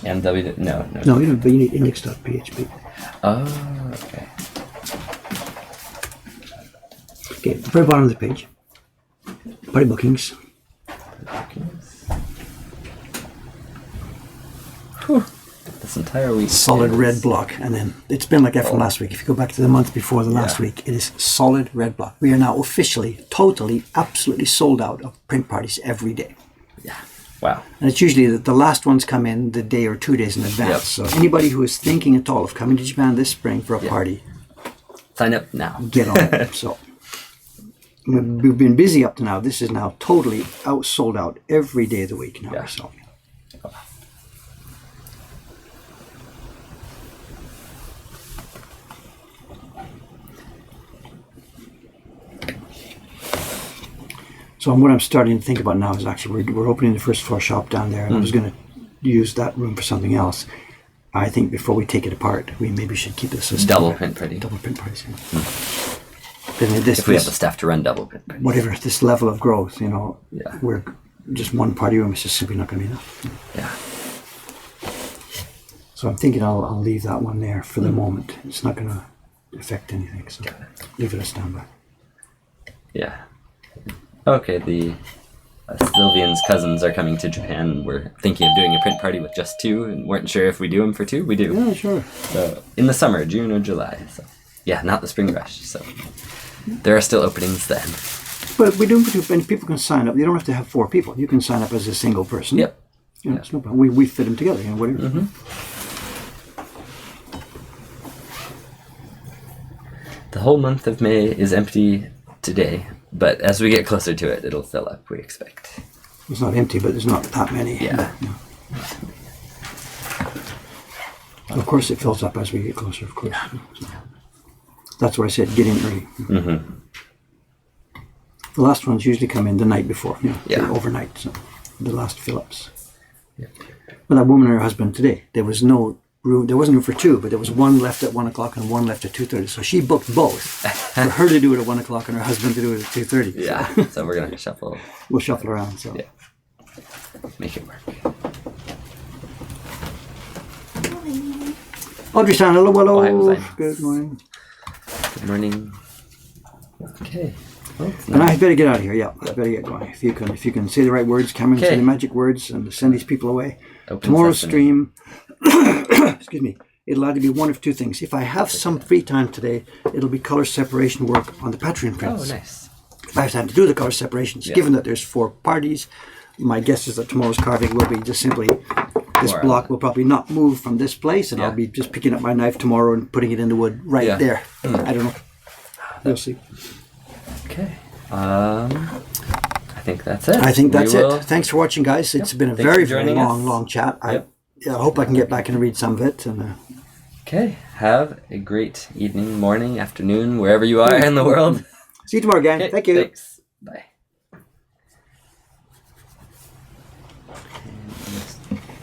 MW? No. No, you don't. But you need index.php. Oh, okay. Okay, very bottom of the page. Party bookings. Whew. This entire week. Solid is- red block, and then it's been like that from last week. If you go back to the month before the last Yeah. week, it is solid red block. We are now officially, totally, absolutely sold out of print parties every day. Yeah. Wow. And it's usually that the last ones come in the day or 2 days in advance. Yep. So anybody who is thinking at all of coming to Japan this spring for a party, Sign up now. get on it. So we've been busy up to now. This is now totally sold out every day of the week now. Yeah. So. So what I'm starting to think about now is actually we're opening the first floor shop down there, and I was going to use that room for something else. I think before we take it apart, we maybe should keep this as Double print party. double print parties. Yeah. Then this, If we have the staff to run double print party. whatever this level of growth, Yeah. we're just one party room is just simply not going to be enough. Yeah. So I'm thinking I'll leave that one there for the moment. It's not going to affect anything, so leave it as standby. Yeah. Okay, the Sylvian's cousins are coming to Japan. We're thinking of doing a print party with just two and weren't sure if we do them for two. We do. Yeah, sure. So in the summer, June or July. So yeah, not the spring rush. So there are still openings then. But we do them for two, and people can sign up. You don't have to have 4 people. You can sign up as a single person. Yep. It's no problem. We fit them together. Whatever. The whole month of May is empty today, but as we get closer to it, it'll fill up, we expect. It's not empty, but there's not that many. Yeah. Of course, it fills up as we get closer. Of course. So that's why I said get in early. Mm-hmm. The last ones usually come in the night before. Yeah. Overnight. So the last fill-ups. Yeah. Well, that woman and her husband today, there was no room. There wasn't room for two, but there was one left at 1 o'clock and one left at 2:30. So she booked both for her to do it at 1 o'clock and her husband to do it at 2:30. Yeah. So we're gonna shuffle. We'll shuffle around. So Yeah. Make it work. Audrey-san, hello. Ohio-san. Good morning. Good morning. Okay. Well, it's And nice. I better get out of here. Yeah, I better get going. If you can say the right words, Cameron, say Okay. the magic words, and send these people away. Open Tomorrow's sesame. stream, excuse me, it'll either be one of two things. If I have some free time today, it'll be color separation work on the Patreon Oh, prints. nice. If I have time to do the color separations, Yeah. given that there's 4 parties, my guess is that tomorrow's carving will be just simply, this More block will probably not move from this place, and Yeah. I'll be just picking up my knife tomorrow and putting it in the wood right Yeah. there. I don't know. We'll see. Okay. I think that's it. I think that's We will- it. Thanks for watching, guys. It's been a Thanks very, for very joining us. long chat. Yep. I hope I can get back and read some of it. And Okay. Have a great evening, morning, afternoon, wherever you are in the world. see you tomorrow, gang. Okay, Thank you. Thanks. Bye.